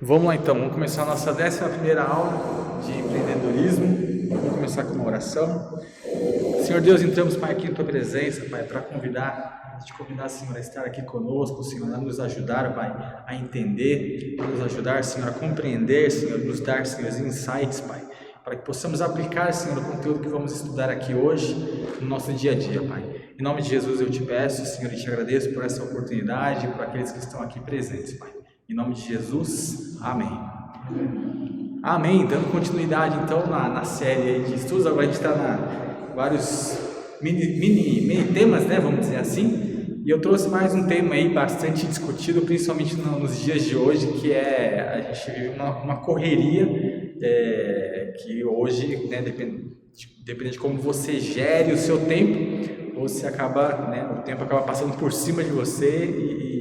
Vamos lá então, vamos começar a nossa 11ª aula de empreendedorismo. Vamos começar com uma oração. Senhor Deus, entramos, Pai, aqui em Tua presença, Pai, para te convidar, Senhor, a estar aqui conosco, Senhor, a nos ajudar, Pai, a entender, a nos ajudar, Senhor, a compreender, Senhor, nos dar, Senhor, insights, Pai, para que possamos aplicar, Senhor, o conteúdo que vamos estudar aqui hoje no nosso dia a dia, Pai. Em nome de Jesus eu te peço, Senhor, e te agradeço por essa oportunidade e por aqueles que estão aqui presentes, Pai. Em nome de Jesus, amém. Amém. Dando continuidade então na série de estudos, agora a gente está na vários mini temas, né, vamos dizer assim, e eu trouxe mais um tema aí bastante discutido, principalmente nos dias de hoje, que é a gente vive uma correria que hoje, né, depende de como você gere o seu tempo, você acaba, né, o tempo acaba passando por cima de você e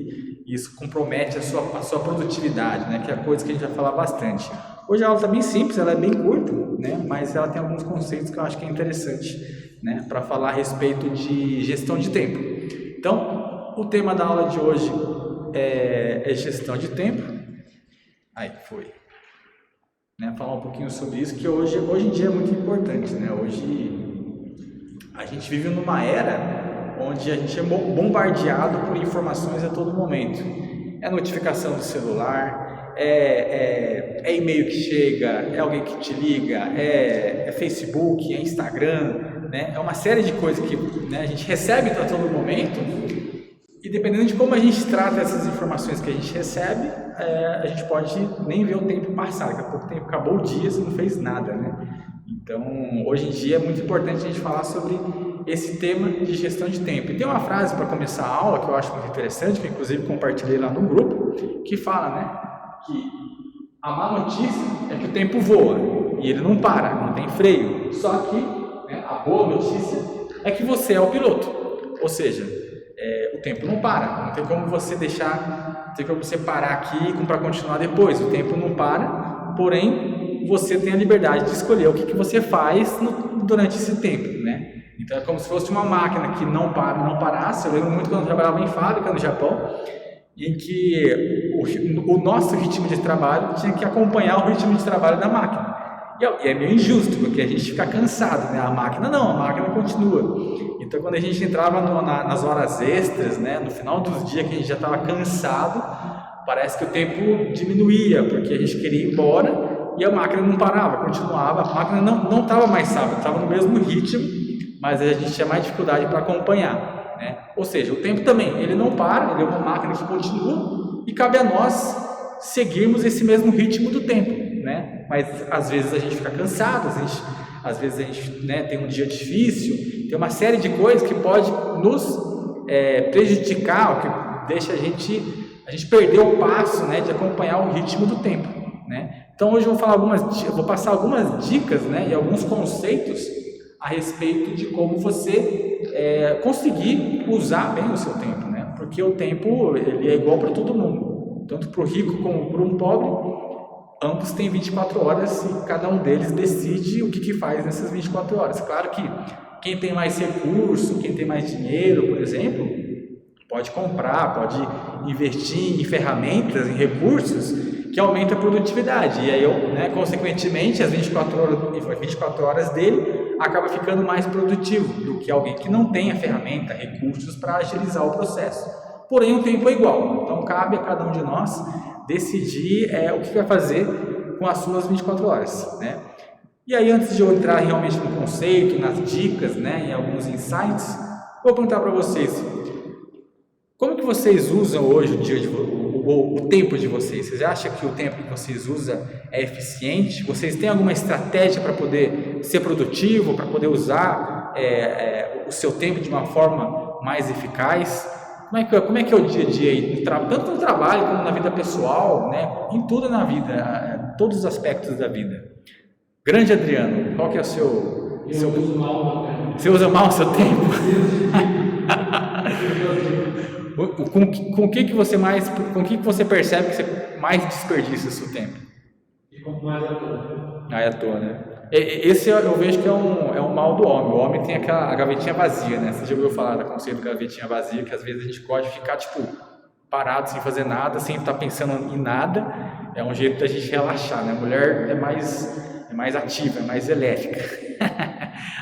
isso compromete a sua produtividade, né, que é a coisa que a gente vai falar bastante. Hoje a aula está bem simples, ela é bem curta, né, mas ela tem alguns conceitos que eu acho que é interessante, né, para falar a respeito de gestão de tempo. Então, o tema da aula de hoje é gestão de tempo. Aí, foi. Né, falar um pouquinho sobre isso, que hoje em dia é muito importante, né? Hoje a gente vive numa era onde a gente é bombardeado por informações a todo momento. É notificação do celular, é e-mail que chega, é alguém que te liga, é Facebook, é Instagram, né? É uma série de coisas que, né, a gente recebe a todo momento e dependendo de como a gente trata essas informações que a gente recebe, a gente pode nem ver o tempo passar, daqui a pouco o tempo acabou o dia, você não fez nada, né? Então, hoje em dia é muito importante a gente falar sobre esse tema de gestão de tempo. E tem uma frase para começar a aula que eu acho muito interessante, que inclusive compartilhei lá no grupo, que fala, né, que a má notícia é que o tempo voa e ele não para, não tem freio. Só que, né, a boa notícia é que você é o piloto, ou seja, o tempo não para, não tem como você parar aqui para continuar depois, o tempo não para, porém você tem a liberdade de escolher o que você faz durante esse tempo, né? Então é como se fosse uma máquina que não parasse. Eu lembro muito quando eu trabalhava em fábrica no Japão, em que o nosso ritmo de trabalho tinha que acompanhar o ritmo de trabalho da máquina. E é meio injusto, porque a gente fica cansado, né? A máquina continua. Então quando a gente entrava nas horas extras, né, no final dos dias que a gente já estava cansado, parece que o tempo diminuía, porque a gente queria ir embora e a máquina não parava, continuava. A máquina não estava mais sábia, estava no mesmo ritmo, mas a gente tinha mais dificuldade para acompanhar, né? Ou seja, o tempo também, ele não para, ele é uma máquina que continua e cabe a nós seguirmos esse mesmo ritmo do tempo, né? Mas às vezes a gente fica cansado, às vezes a gente, né, tem um dia difícil, tem uma série de coisas que pode nos prejudicar, que deixa a gente perder o passo, né, de acompanhar o ritmo do tempo, né? Então hoje eu vou passar algumas dicas, né, e alguns conceitos a respeito de como você conseguir usar bem o seu tempo, né? Porque o tempo ele é igual para todo mundo, tanto para o rico como para um pobre, ambos têm 24 horas e cada um deles decide o que faz nessas 24 horas. Claro que quem tem mais recurso, quem tem mais dinheiro, por exemplo, pode comprar, pode investir em ferramentas, em recursos que aumentam a produtividade. E aí, né, consequentemente, as 24 horas dele acaba ficando mais produtivo do que alguém que não tem a ferramenta, recursos para agilizar o processo. Porém, o tempo é igual. Então, cabe a cada um de nós decidir o que vai fazer com as suas 24 horas, né? E aí, antes de eu entrar realmente no conceito, nas dicas, né, em alguns insights, vou perguntar para vocês: como que vocês usam hoje o tempo de vocês? Vocês acham que o tempo que vocês usam é eficiente? Vocês têm alguma estratégia para poder ser produtivo, para poder usar o seu tempo de uma forma mais eficaz? Como é que é o dia a dia aí, tanto no trabalho como na vida pessoal, né? Em tudo na vida, todos os aspectos da vida. Grande Adriano, qual que é o seu... Eu uso mal o tempo. Você usa mal o seu tempo? Com que você percebe que você mais desperdiça o seu tempo? Fico mais à toa. É à toa, né? Esse eu vejo que é um mal do homem. O homem tem a gavetinha vazia, né? Você já ouviu falar do conceito da gavetinha vazia, que às vezes a gente pode ficar, parado, sem fazer nada, sem estar pensando em nada, é um jeito da gente relaxar, né? A mulher é mais ativa, é mais elétrica.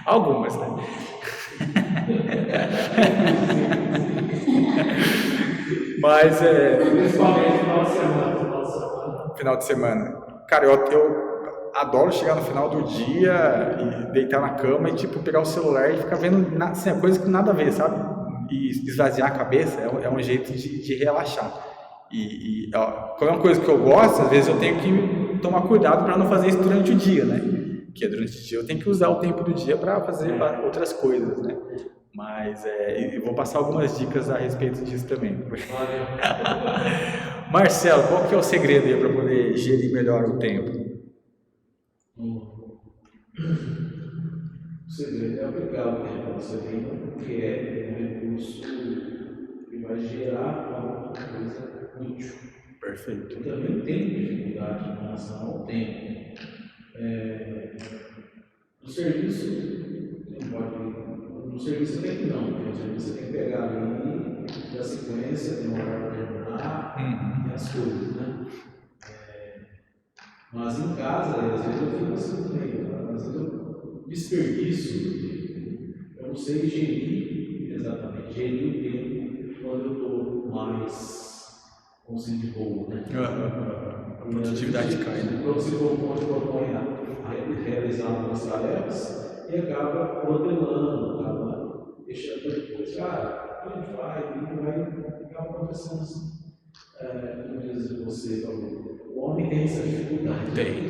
Algumas, né? Mas Principalmente final de semana. final de semana. Cara, eu adoro chegar no final do dia e deitar na cama e tipo pegar o celular e ficar vendo assim, coisa que nada a ver, sabe? E esvaziar a cabeça é um jeito de relaxar. Ó, quando é uma coisa que eu gosto, às vezes eu tenho que tomar cuidado para não fazer isso durante o dia, né? Porque durante o dia eu tenho que usar o tempo do dia para fazer outras coisas, né? Mas eu vou passar algumas dicas a respeito disso também. Marcelo, qual que é o segredo aí para poder gerir melhor o tempo? O segredo é aplicar o tempo que você tem, porque é um recurso que vai gerar alguma coisa útil. Perfeito. Eu também tenho dificuldade em relação ao tempo. No serviço, no serviço até que não, porque no serviço você tem que pegar ali a sequência, tem uma hora para terminar, tem as coisas, né? Mas em casa, às vezes eu fico assim também, às vezes eu desperdiço, eu não sei gerir exatamente, gerir o tempo quando eu estou mais com sede boa, né? A produtividade cai, né? Quando você propõe a realizar algumas tarefas e acaba protelando, acaba deixando depois, cara, a gente vai ficar acontecendo assim. Como diz você falou, o homem tem essa dificuldade. Tem.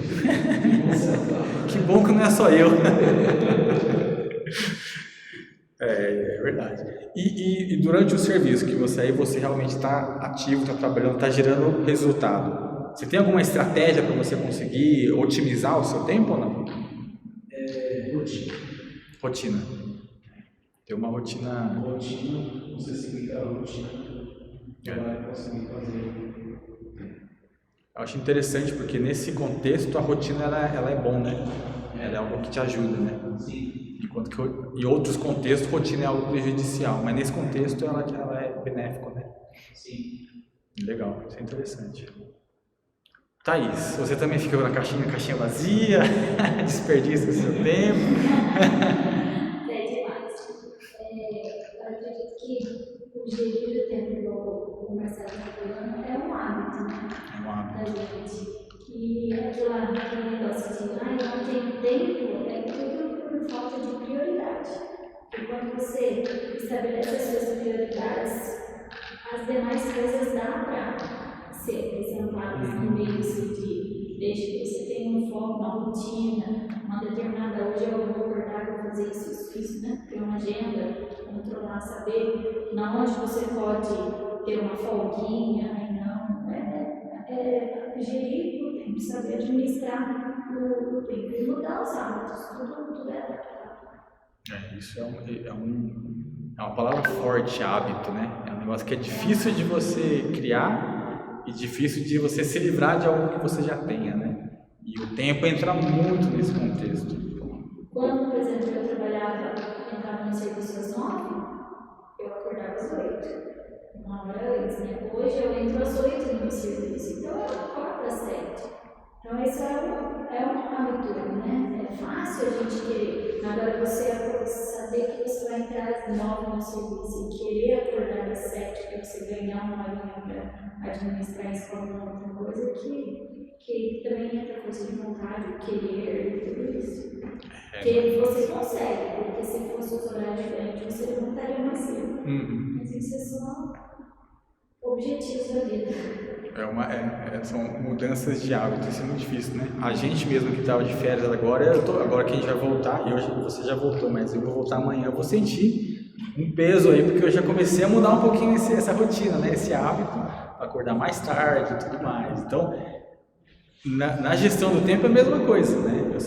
Que bom que não é só eu. É verdade. E durante o serviço que você realmente está ativo, está trabalhando, está gerando resultado. Você tem alguma estratégia para você conseguir otimizar o seu tempo ou não? Rotina. Rotina. Ter uma rotina. Rotina, você seguir a rotina, vai conseguir fazer. Eu acho interessante porque nesse contexto a rotina ela é bom, né? Ela é algo que te ajuda, né? Sim. Enquanto que em outros contextos rotina é algo prejudicial, mas nesse contexto ela é benéfico, né? Sim. Legal, isso é interessante. Thaís, você também fica na caixinha vazia, desperdiça o seu tempo. É demais. Eu acredito que o gerir o tempo, igual o Marcelo está falando, é um hábito, né? É um hábito. Da gente. E aquele negócio de, eu não tenho tempo, é tudo por falta de prioridade. E quando você estabelece as suas prioridades, as demais coisas dá para ser apresentadas no meio desse dia. Desde que você tenha um foco, uma rotina, uma determinada, hoje eu vou acordar, vou fazer isso, né? Ter uma agenda, controlar, saber na onde você pode ter uma folguinha, e não. Gerir o tempo, saber administrar o tempo e mudar os hábitos, tudo é adaptável. Isso é uma palavra forte, hábito, né? É um negócio que é difícil de você criar e difícil de você se livrar de algo que você já tenha, né? E o tempo entra muito nesse contexto. Quando, por exemplo, eu entrava no serviço às 9, eu acordava às 8. Uma hora antes, né? Hoje eu entro às 8 no meu serviço, então eu acordo às 7. Então isso é uma aventura, né? É fácil a gente querer. Agora você saber que você vai entrar às 9 no serviço e querer acordar às 7 para você ganhar uma horinha para administrar isso como outra coisa que também entra coisa de vontade, querer e tudo isso. Que você consegue, porque se fosse os horários diferentes, você levantaria mais cedo. Mas isso é só objetivos da vida. São mudanças de hábito, isso é muito difícil, né? A gente mesmo que estava de férias agora, agora que a gente vai voltar, e hoje você já voltou, mas eu vou voltar amanhã, eu vou sentir um peso aí, porque eu já comecei a mudar um pouquinho essa rotina, né? Esse hábito, acordar mais tarde e tudo mais. Então, na gestão do tempo é a mesma coisa, né? Eu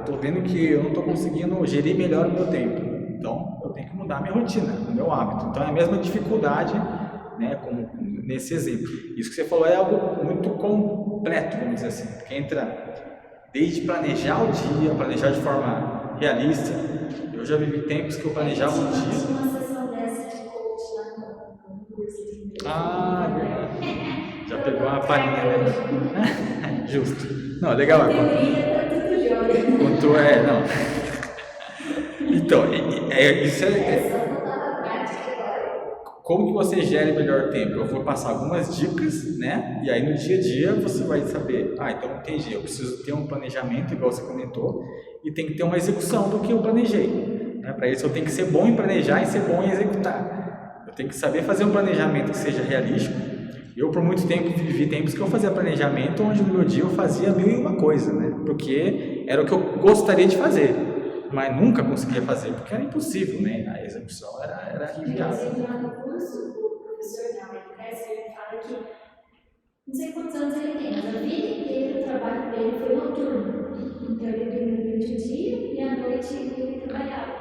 estou vendo que eu não estou conseguindo gerir melhor o meu tempo, então eu tenho que mudar a minha rotina, o meu hábito. Então é a mesma dificuldade, né? Como nesse exemplo. Isso que você falou é algo muito completo, vamos dizer assim, porque entra desde planejar o dia, planejar de forma realista. Eu já vivi tempos que eu planejava um dia. Uma sessão dessa de coach lá no curso de inglês. igual uma palhinha, né? Justo. Não, legal. Teoria tá tudo jóia. Quanto é, não. Então, isso É só botar na prática agora. como que você gere melhor tempo? Eu vou passar algumas dicas, né? E aí no dia a dia você vai saber, então entendi, eu preciso ter um planejamento, igual você comentou, e tem que ter uma execução do que eu planejei. Né? Para isso eu tenho que ser bom em planejar e ser bom em executar. Eu tenho que saber fazer um planejamento que seja realístico. Eu por muito tempo vivi tempos que eu fazia planejamento onde no meu dia eu fazia 1001 coisa, né? Porque era o que eu gostaria de fazer, mas nunca conseguia fazer, porque era impossível, né? A execução era inviável. Inclusive, lá no curso, o professor da UFS, ele fala que, não sei quantos anos ele tem, mas a vida inteira o trabalho dele foi noturno. Então, ele dormia durante o dia e à noite ele trabalhava.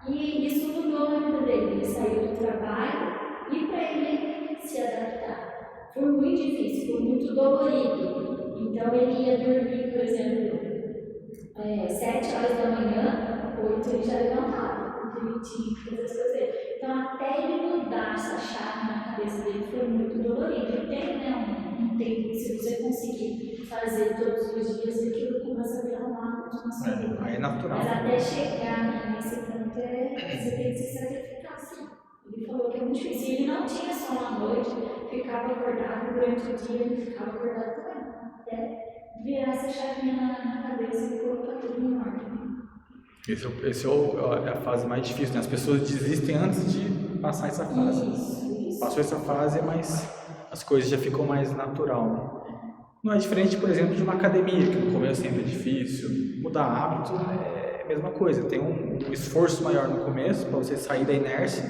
E isso mudou na vida dele. Ele saiu do trabalho e para ele se adaptar foi muito difícil, foi muito dolorido. Então, ele ia dormir, por exemplo, 7 horas da manhã, 8 ele já levantava, porque ele tinha que fazer as coisas dele. Então, até ele mudar essa chave na cabeça dele foi muito dolorido. E tem, né, um tempo que se você conseguir fazer todos os dias, aquilo começa a virar um hábito na sua vida. Aí é natural. Mas até chegar nesse ponto, você tem que se sacrificar, sim. Ele falou que é muito difícil. Ele não tinha sono à noite, ficava acordado durante o dia, ele ficava acordado também. Até virar essa chavinha na cabeça e colocar tudo em ordem. Esse é a fase mais difícil, né? As pessoas desistem antes de passar essa fase. Isso. Passou essa fase, mas as coisas já ficam mais natural, né? Não é diferente, por exemplo, de uma academia, que no começo sempre é difícil. Mudar hábito é a mesma coisa. Tem um esforço maior no começo para você sair da inércia,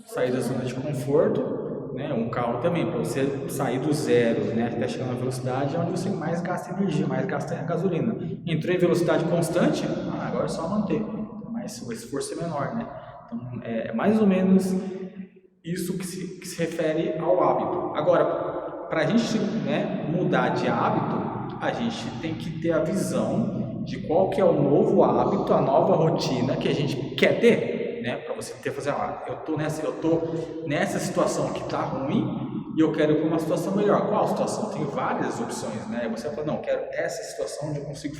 sair da zona de conforto, né? Um carro também, para você sair do zero, né? Até chegar na velocidade, é onde você mais gasta energia, mais gasta gasolina. Entrou em velocidade constante, agora é só manter, mas o esforço é menor, né? Então, é mais ou menos isso que se refere ao hábito. Agora, para a gente, né, mudar de hábito, a gente tem que ter a visão de qual que é o novo hábito, a nova rotina que a gente quer ter, né? Para você ter fazer, eu tô nessa situação que está ruim e eu quero ir para uma situação melhor. Qual situação? Tem várias opções, né? Você vai falar, não, quero essa situação onde eu consigo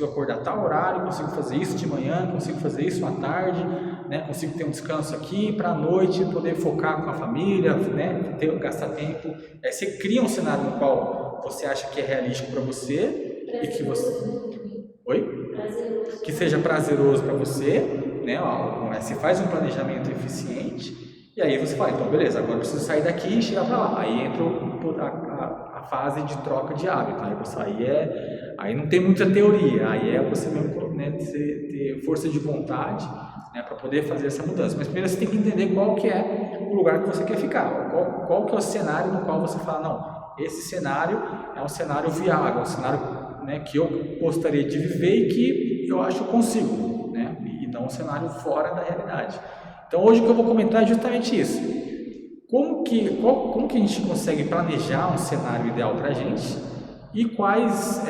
acordar tal horário, consigo fazer isso de manhã, consigo fazer isso à tarde, né? Consigo ter um descanso aqui para a noite, poder focar com a família, né? Gastar tempo. Você cria um cenário no qual você acha que é realístico para você e que você... Oi? Prazeroso. Que seja prazeroso para você, né? Você faz um planejamento eficiente e aí você fala, então beleza, agora eu preciso sair daqui e chegar para lá. Aí entra a fase de troca de hábito. Aí não tem muita teoria, aí é você mesmo, né, ter força de vontade, né, para poder fazer essa mudança. Mas primeiro você tem que entender qual que é o lugar que você quer ficar, qual que é o cenário no qual você fala, não, esse cenário é um cenário viável, um cenário, né, que eu gostaria de viver e que eu acho que eu consigo, né, e não um cenário fora da realidade. Então hoje o que eu vou comentar é justamente isso. Como que a gente consegue planejar um cenário ideal para a gente e quais,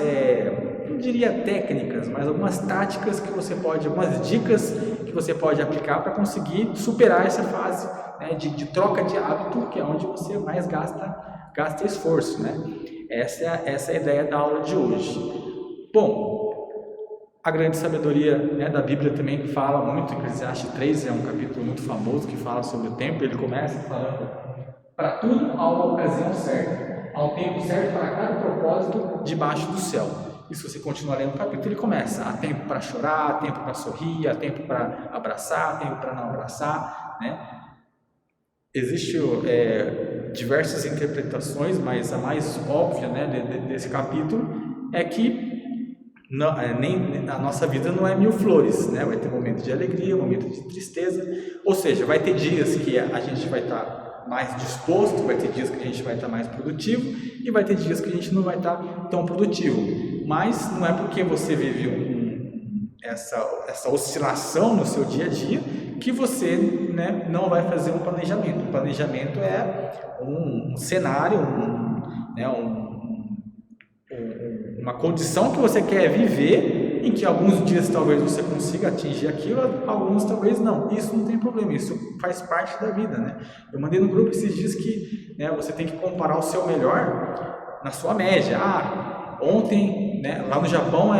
não diria técnicas, mas algumas táticas que você pode, algumas dicas que você pode aplicar para conseguir superar essa fase, né, de troca de hábito, que é onde você mais gasta esforço, né? Essa é a ideia da aula de hoje. Bom, a grande sabedoria, né, da Bíblia também fala muito, Eclesiastes 3 é um capítulo muito famoso que fala sobre o tempo. Ele começa falando, para tudo há uma ocasião certa, há um tempo certo para cada propósito debaixo do céu. E se você continuar lendo o capítulo, ele começa, há tempo para chorar, há tempo para sorrir, há tempo para abraçar, há tempo para não abraçar, né? Existem diversas interpretações, mas a mais óbvia, né, desse capítulo é que a nossa vida não é mil flores, né? Vai ter momento de alegria, momento de tristeza, ou seja, vai ter dias que a gente vai estar mais disposto, vai ter dias que a gente vai estar mais produtivo e vai ter dias que a gente não vai estar tão produtivo. Mas não é porque você vive essa oscilação no seu dia a dia que você, né, não vai fazer um planejamento. O planejamento é um cenário, uma condição que você quer viver em que alguns dias talvez você consiga atingir aquilo, alguns talvez não. Isso não tem problema, isso faz parte da vida, né? Eu mandei no grupo esses dias que, né, você tem que comparar o seu melhor na sua média. Ontem, né, lá no Japão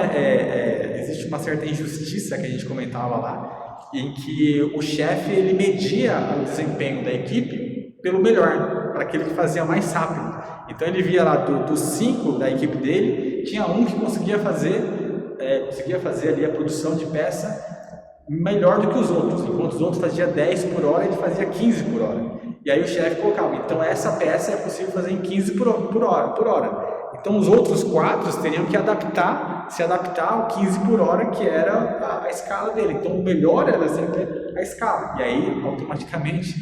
existe uma certa injustiça que a gente comentava lá, em que o chefe ele media o desempenho da equipe pelo melhor, para aquele que fazia mais rápido. Então ele via lá dos 5 da equipe dele, tinha um que conseguia fazer ali a produção de peça melhor do que os outros. Enquanto os outros faziam 10 por hora, ele fazia 15 por hora. E aí o chefe colocava, então essa peça é possível fazer em 15 por hora. Então os outros 4 teriam que se adaptar ao 15 por hora, que era a escala dele. Então o melhor era sempre a escala. E aí, automaticamente,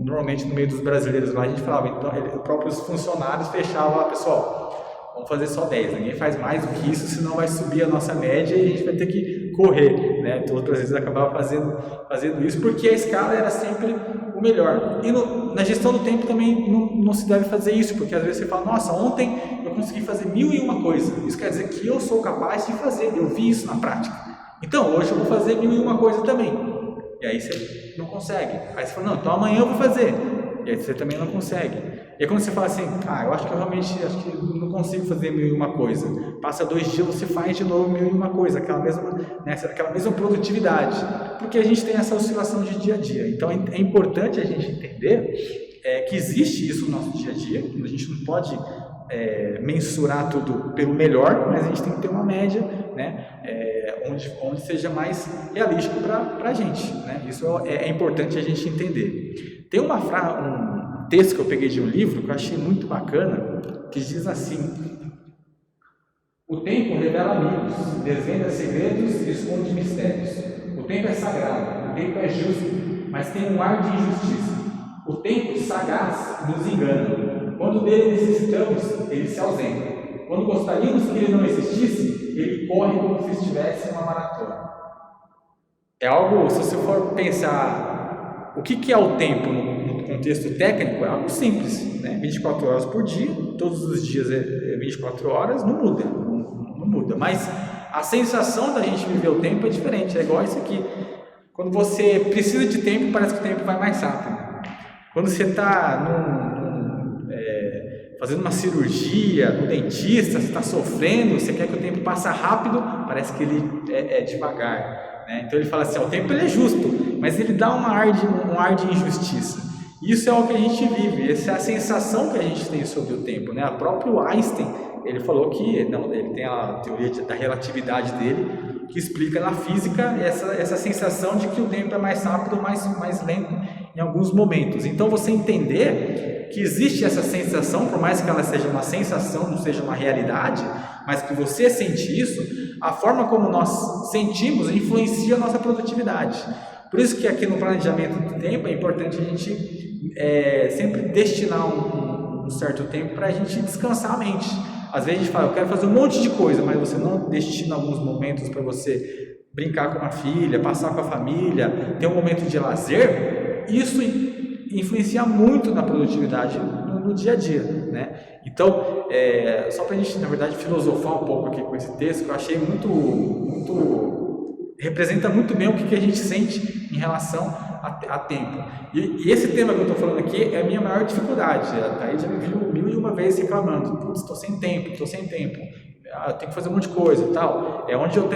normalmente no meio dos brasileiros lá, a gente falava, então os próprios funcionários fechavam, pessoal, vamos fazer só 10, ninguém faz mais do que isso, senão vai subir a nossa média e a gente vai ter que correr, né? Então, outras vezes acabava fazendo isso, porque a escala era sempre o melhor. E na gestão do tempo também não se deve fazer isso, porque às vezes você fala, nossa, ontem eu consegui fazer 1001 coisa, isso quer dizer que eu sou capaz de fazer, eu vi isso na prática, então hoje eu vou fazer 1001 coisa também. E aí você não consegue. Aí você fala, não, então amanhã eu vou fazer. E aí você também não consegue. E aí quando você fala assim, eu acho que eu realmente não consigo fazer 1001 coisa. Passa 2 dias, você faz de novo 1001 coisa, aquela mesma produtividade. Porque a gente tem essa oscilação de dia a dia. Então é importante a gente entender que existe isso no nosso dia a dia. A gente não pode mensurar tudo pelo melhor, mas a gente tem que ter uma média, né? Onde seja mais realístico para a gente, né? Isso é importante a gente entender. Tem um texto que eu peguei de um livro que eu achei muito bacana, que diz assim: o tempo revela amigos, desvenda segredos e esconde mistérios. O tempo é sagrado, o tempo é justo, mas tem um ar de injustiça. O tempo sagaz nos engana. Quando dele necessitamos, ele se ausenta. Quando gostaríamos que ele não existisse, ele corre como se estivesse em uma maratona. É algo, se você for pensar o que é o tempo no contexto técnico, é algo simples, né? 24 horas por dia, todos os dias 24 horas, não muda. Mas a sensação da gente viver o tempo é diferente, é igual isso aqui. Quando você precisa de tempo, parece que o tempo vai mais rápido. Quando você está fazendo uma cirurgia, no dentista, você está sofrendo, você quer que o tempo passe rápido, parece que ele é devagar, né? Então ele fala assim, o tempo ele é justo, mas ele dá um ar de injustiça. Isso é o que a gente vive, essa é a sensação que a gente tem sobre o tempo, né? O próprio Einstein, ele falou que, ele tem a teoria da relatividade dele, que explica na física essa sensação de que o tempo é mais rápido, mais lento em alguns momentos. Então você entender que existe essa sensação, por mais que ela seja uma sensação, não seja uma realidade, mas que você sente isso, a forma como nós sentimos influencia a nossa produtividade. Por isso que aqui no planejamento do tempo é importante a gente sempre destinar um certo tempo para a gente descansar a mente. Às vezes a gente fala, eu quero fazer um monte de coisa, mas você não destina alguns momentos para você brincar com a filha, passar com a família, ter um momento de lazer. Isso influencia muito na produtividade no dia a dia, né? Então, só para a gente, na verdade, filosofar um pouco aqui com esse texto, que eu achei representa muito bem o que a gente sente em relação a tempo. E esse tema que eu estou falando aqui é a minha maior dificuldade. A Thaís já me viu 1001 vezes reclamando, putz, estou sem tempo, eu tenho que fazer um monte de coisa e tal. É onde eu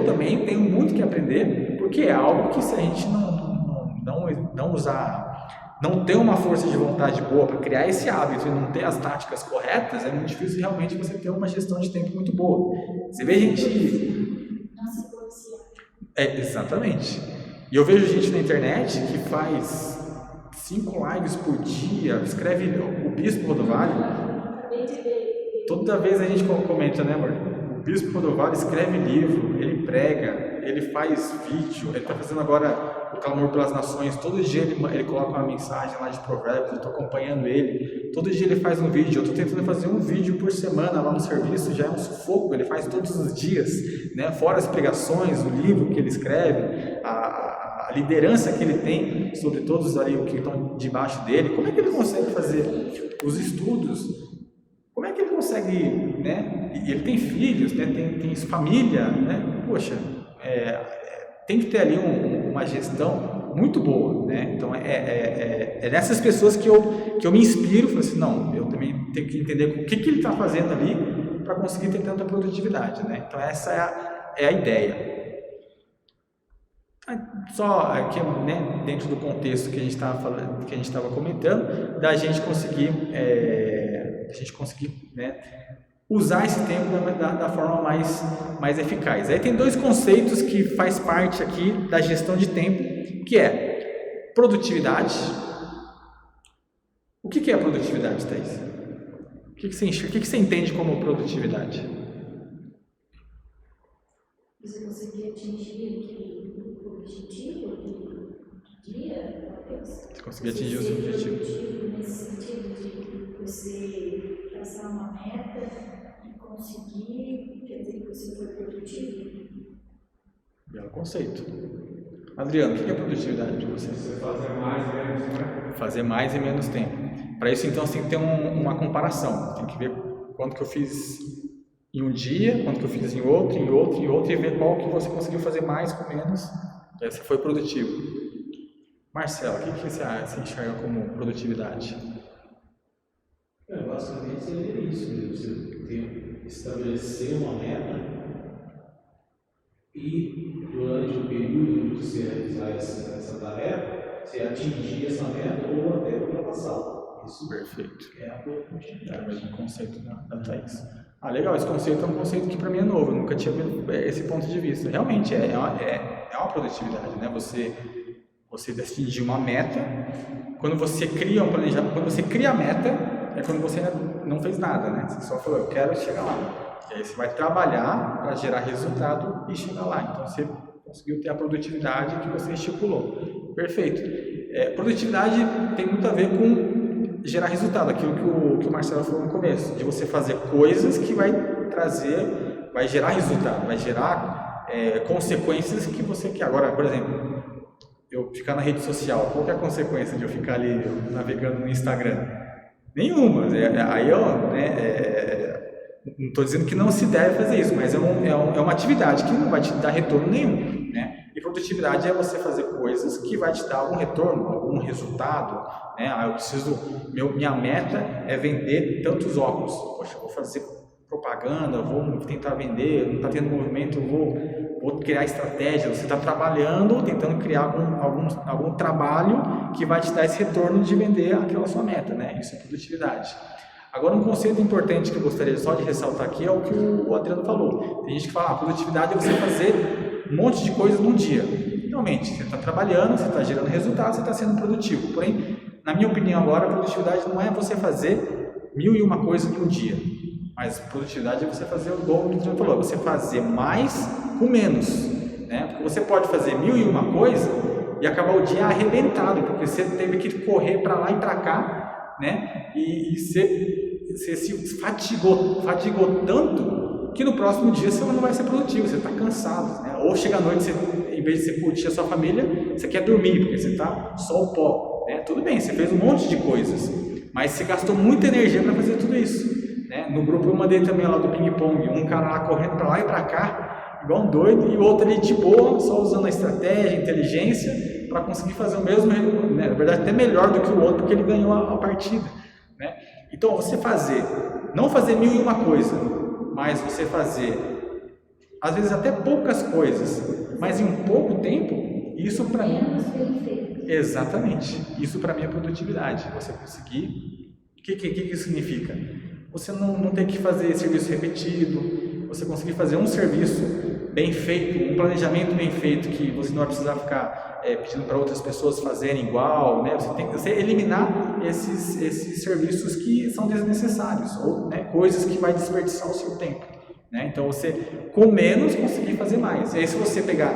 também tenho muito que aprender, porque é algo que se a gente não usar, não ter uma força de vontade boa para criar esse hábito e não ter as táticas corretas, é muito difícil realmente você ter uma gestão de tempo muito boa. Você vê gente... Não se policiar. Exatamente. E eu vejo gente na internet que faz 5 lives por dia, escreve o Bispo Rodovalho. Toda vez a gente comenta, né, amor? O Bispo Rodovalho escreve livro, ele prega, ele faz vídeo, ele está fazendo agora o Clamor pelas Nações, todo dia ele coloca uma mensagem lá de provérbios, eu estou acompanhando ele, todo dia ele faz um vídeo, eu estou tentando fazer um vídeo por semana lá no serviço, já é um sufoco, ele faz todos os dias, né? Fora as pregações, o livro que ele escreve, a liderança que ele tem sobre todos ali que estão debaixo dele. Como é que ele consegue fazer os estudos? Como é que ele consegue consegue, né? E ele tem filhos, né? Tem família, né? Poxa, tem que ter ali uma gestão muito boa, né? Então é nessas pessoas que eu me inspiro, falo assim, não, eu também tenho que entender o que ele está fazendo ali para conseguir ter tanta produtividade, né? Então essa é a ideia. Só aqui, né, dentro do contexto que a gente estava falando, que a gente estava comentando, da gente conseguir, né, usar esse tempo da forma mais eficaz. Aí tem dois conceitos que faz parte aqui da gestão de tempo, que é produtividade. O que é a produtividade, Thaís? O que você entende como produtividade? Você conseguir atingir o objetivo do dia, talvez? Você conseguir atingir o seu objetivo. Nesse sentido de você traçar uma meta e conseguir, quer dizer que você foi produtivo? Belo conceito. Adriano, o que é produtividade para você? Você fazer mais e menos tempo. Fazer mais e menos tempo. Para isso, então, você tem que ter uma comparação. Tem que ver quanto que eu fiz em um dia, quanto que eu fiz em outro, e ver qual que você conseguiu fazer mais com menos. E aí você foi produtivo. Marcelo, o que você enxerga como produtividade? Basicamente seria isso, né? Você estabelecer uma meta e durante o período que você realizar essa tarefa, você atingir essa meta ou até ultrapassá-la. Isso Perfeito. é a produtividade. É o mesmo conceito da Thaís. Legal, esse conceito é um conceito que para mim é novo, eu nunca tinha esse ponto de vista. Realmente é uma produtividade, né? Você atingir uma meta, quando você cria um planejamento, quando você cria a meta, é quando você ainda não fez nada, né? Você só falou, eu quero chegar lá. E aí você vai trabalhar para gerar resultado e chegar lá. Então você conseguiu ter a produtividade que você estipulou. Perfeito. Produtividade tem muito a ver com gerar resultado, aquilo que o Marcelo falou no começo, de você fazer coisas que vai gerar resultado, vai gerar consequências que você quer. Agora, por exemplo, eu ficar na rede social, qual que é a consequência de eu ficar ali navegando no Instagram? Nenhuma. Aí não estou dizendo que não se deve fazer isso, mas é uma atividade que não vai te dar retorno nenhum, né? E produtividade é você fazer coisas que vai te dar algum retorno, algum resultado, né? Minha meta é vender tantos óculos. Poxa, eu vou fazer propaganda, vou tentar vender, não está tendo movimento, eu vou criar estratégia. Você está trabalhando, tentando criar algum trabalho que vai te dar esse retorno de vender aquela sua meta, né? Isso é produtividade. Agora, um conceito importante que eu gostaria só de ressaltar aqui é o que o Adriano falou. Tem gente que fala, produtividade é você fazer um monte de coisas num dia. Realmente, você está trabalhando, você está gerando resultados, você está sendo produtivo. Porém, na minha opinião agora, a produtividade não é você fazer 1001 coisas em um dia. Mas produtividade é você fazer o dobro do que o Adriano falou, é você fazer mais com menos. Né? Porque você pode fazer 1001 coisa e acabar o dia arrebentado, porque você teve que correr para lá e para cá, né? E você se fatigou tanto que no próximo dia você não vai ser produtivo, você está cansado, né? Ou chega à noite, em vez de você curtir a sua família, você quer dormir, porque você está só o pó, né? Tudo bem, você fez um monte de coisas, mas você gastou muita energia para fazer tudo isso, né? No grupo eu mandei também lá do ping-pong, um cara lá correndo para lá e para cá, igual um doido, e o outro ali de boa, só usando a estratégia, a inteligência, para conseguir fazer o mesmo, né? Na verdade até melhor do que o outro, porque ele ganhou a partida, né? Então você não fazer 1001 coisa, mas você fazer às vezes até poucas coisas, mas em um pouco tempo, isso para mim exatamente, isso para mim é produtividade. Você conseguir, o que isso significa? Você não ter que fazer serviço repetido, você conseguir fazer um serviço bem feito, um planejamento bem feito, que você não vai precisar ficar pedindo para outras pessoas fazerem igual, né? Você eliminar esses serviços que são desnecessários, ou, né, coisas que vai desperdiçar o seu tempo, né? Então você, com menos, conseguir fazer mais. E aí, se você pegar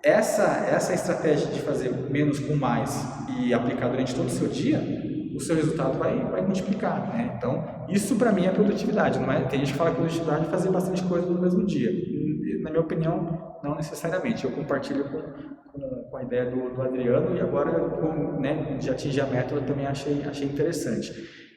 essa estratégia de fazer menos com mais e aplicar durante todo o seu dia, o seu resultado vai multiplicar, né? Então, isso para mim é produtividade. Não é? Tem gente que fala que produtividade é fazer bastante coisa no mesmo dia. Na minha opinião, não necessariamente. Eu compartilho com a ideia do Adriano, e agora, né, de atingir a meta, eu também achei interessante.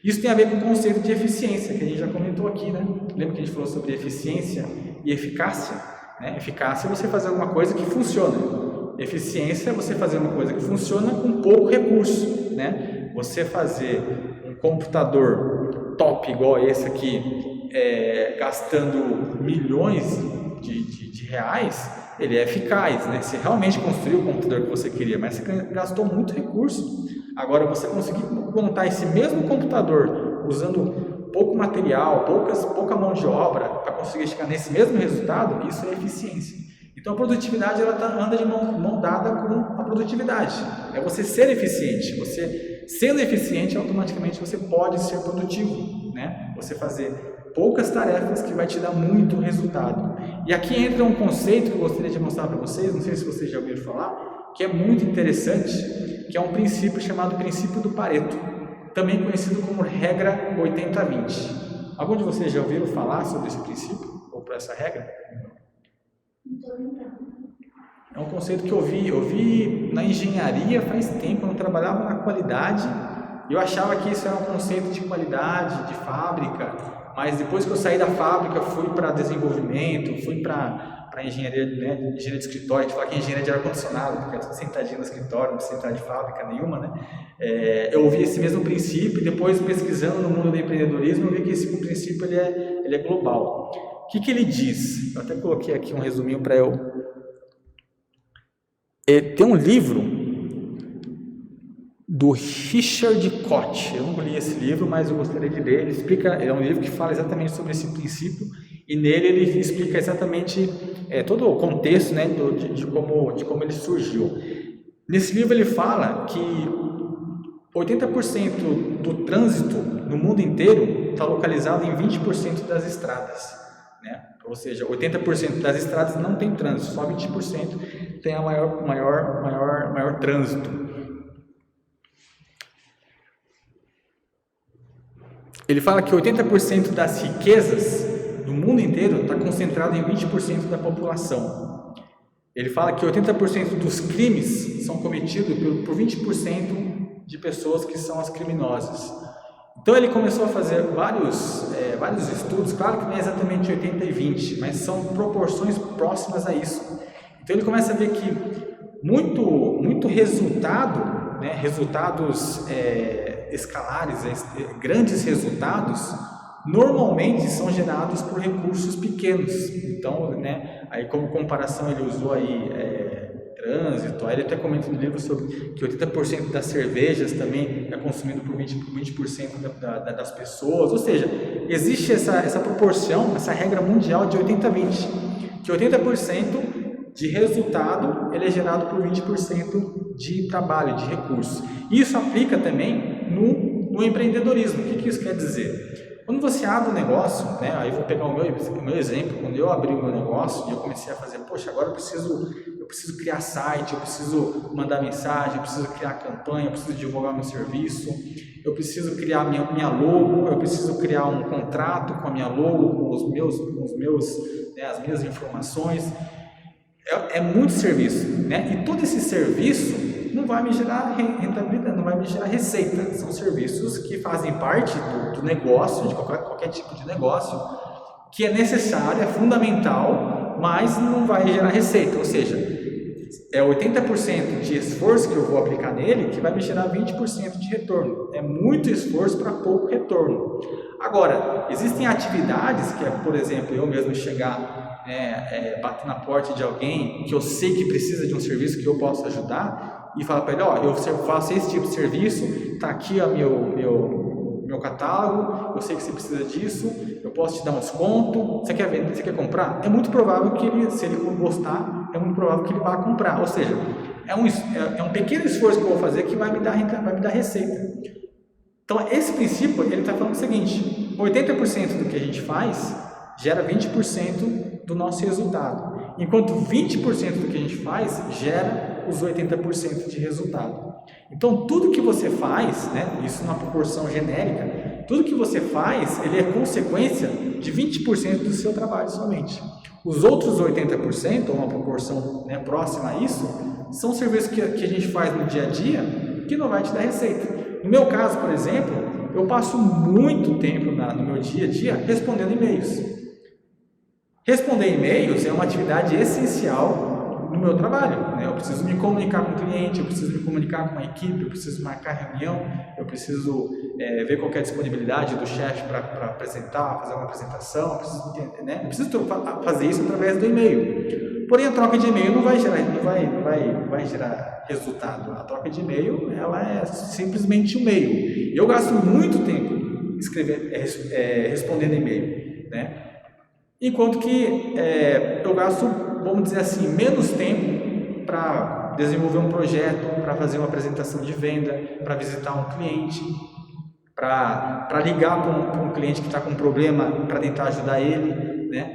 Isso tem a ver com o conceito de eficiência, que a gente já comentou aqui, né? Lembra que a gente falou sobre eficiência e eficácia? Né? Eficácia é você fazer alguma coisa que funciona. Eficiência é você fazer uma coisa que funciona com pouco recurso, né? Você fazer um computador top igual esse aqui, gastando milhões de reais, ele é eficaz, né? Você realmente construiu o computador que você queria, mas você gastou muito recurso. Agora, você conseguir montar esse mesmo computador usando pouco material, pouca mão de obra para conseguir chegar nesse mesmo resultado, isso é eficiência. Então, a produtividade ela anda de mão dada com a produtividade. É você ser eficiente. Você sendo eficiente, automaticamente você pode ser produtivo, né? Você fazer poucas tarefas que vai te dar muito resultado. E aqui entra um conceito que eu gostaria de mostrar para vocês, não sei se vocês já ouviram falar, que é muito interessante, que é um princípio chamado princípio do Pareto, também conhecido como regra 80-20. Algum de vocês já ouviram falar sobre esse princípio, ou por essa regra? Não estou lembrando. É um conceito que eu vi na engenharia faz tempo, eu não trabalhava na qualidade, e eu achava que isso era um conceito de qualidade, de fábrica, mas depois que eu saí da fábrica, fui para desenvolvimento, fui para engenharia, né, engenharia de escritório. A gente fala que é engenharia de ar-condicionado, porque é tudo sentadinho no escritório, não precisa entrar de fábrica nenhuma, né? Eu ouvi esse mesmo princípio e depois, pesquisando no mundo do empreendedorismo, eu vi que esse princípio ele é global. O que ele diz? Eu até coloquei aqui um resuminho para eu... Tem um livro do Richard Koch, eu não li esse livro, mas eu gostaria de ler. Ele explica, é um livro que fala exatamente sobre esse princípio, e nele ele explica exatamente todo o contexto, né, de como ele surgiu. Nesse livro ele fala que 80% do trânsito no mundo inteiro está localizado em 20% das estradas, né? Ou seja, 80% das estradas não tem trânsito, só 20% tem a maior trânsito. Ele fala que 80% das riquezas do mundo inteiro está concentrado em 20% da população. Ele fala que 80% dos crimes são cometidos por 20% de pessoas que são as criminosas. Então ele começou a fazer vários estudos, claro que não é exatamente 80 e 20, mas são proporções próximas a isso. Então ele começa a ver que muito resultado, né, resultados escalares, grandes resultados, normalmente são gerados por recursos pequenos. Então, né, aí como comparação ele usou aí trânsito, aí ele até comenta no livro sobre que 80% das cervejas também é consumido por 20% das pessoas, ou seja, existe essa proporção, essa regra mundial de 80-20, que 80% de resultado ele é gerado por 20% de trabalho, de recursos. Isso aplica também no empreendedorismo. O que isso quer dizer? Quando você abre um negócio, né, aí eu vou pegar o meu exemplo, quando eu abri o meu negócio e eu comecei a fazer, poxa, agora eu preciso criar site, eu preciso mandar mensagem, eu preciso criar campanha, eu preciso divulgar meu serviço, eu preciso criar minha logo, eu preciso criar um contrato com a minha logo, com os meus, né, as minhas informações. É muito serviço, né? E todo esse serviço não vai me gerar rentabilidade, não vai me gerar receita. São serviços que fazem parte do negócio, de qualquer tipo de negócio, que é necessário, é fundamental, mas não vai gerar receita. Ou seja, é 80% de esforço que eu vou aplicar nele que vai me gerar 20% de retorno. É muito esforço para pouco retorno. Agora, existem atividades que é, por exemplo, eu mesmo chegar, bater na porta de alguém que eu sei que precisa de um serviço que eu posso ajudar e falar para ele, eu faço esse tipo de serviço, está aqui meu catálogo, eu sei que você precisa disso, eu posso te dar um desconto, você quer vender, você quer comprar? É muito provável que ele, se ele gostar, é muito provável que ele vá comprar. Ou seja, é um pequeno esforço que eu vou fazer que vai me dar receita. Então, esse princípio, ele está falando o seguinte, 80% do que a gente faz gera 20% do nosso resultado, enquanto 20% do que a gente faz gera os 80% de resultado. Então, tudo que você faz, né, isso numa proporção genérica, tudo que você faz, ele é consequência de 20% do seu trabalho somente. Os outros 80%, ou uma proporção, né, próxima a isso, são serviços que a gente faz no dia a dia que não vai te dar receita. No meu caso, por exemplo, eu passo muito tempo no meu dia a dia respondendo e-mails. Responder e-mails é uma atividade essencial no meu trabalho, né? Eu preciso me comunicar com o cliente, eu preciso me comunicar com a equipe, eu preciso marcar reunião, eu preciso ver qual é a disponibilidade do chefe para apresentar, fazer uma apresentação, eu preciso entender, né? Eu preciso fazer isso através do e-mail. Porém, a troca de e-mail não vai gerar resultado. A troca de e-mail, ela é simplesmente um e-mail. Eu gasto muito tempo respondendo e-mail, né? Enquanto que eu gasto, vamos dizer assim, menos tempo para desenvolver um projeto, para fazer uma apresentação de venda, para visitar um cliente, para ligar para um cliente que está com um problema para tentar ajudar ele, né?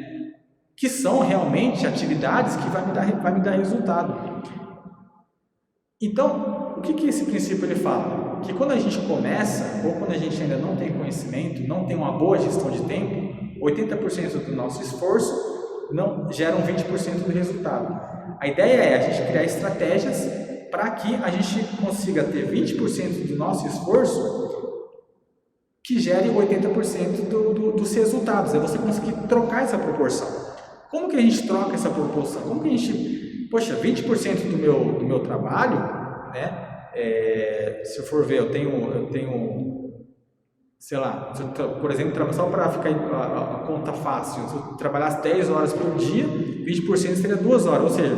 Que são realmente atividades que vai me dar resultado. Então, o que esse princípio ele fala? Que quando a gente começa, ou quando a gente ainda não tem conhecimento, não tem uma boa gestão de tempo, 80% do nosso esforço não geram 20% do resultado. A ideia é a gente criar estratégias para que a gente consiga ter 20% do nosso esforço que gere 80% dos resultados. É você conseguir trocar essa proporção. Como que a gente troca essa proporção? Como que a gente... Poxa, 20% do meu trabalho, né? Se eu for ver, eu tenho sei lá, por exemplo, só para ficar a conta fácil, se eu trabalhasse 10 horas por dia, 20% seria 2 horas, ou seja,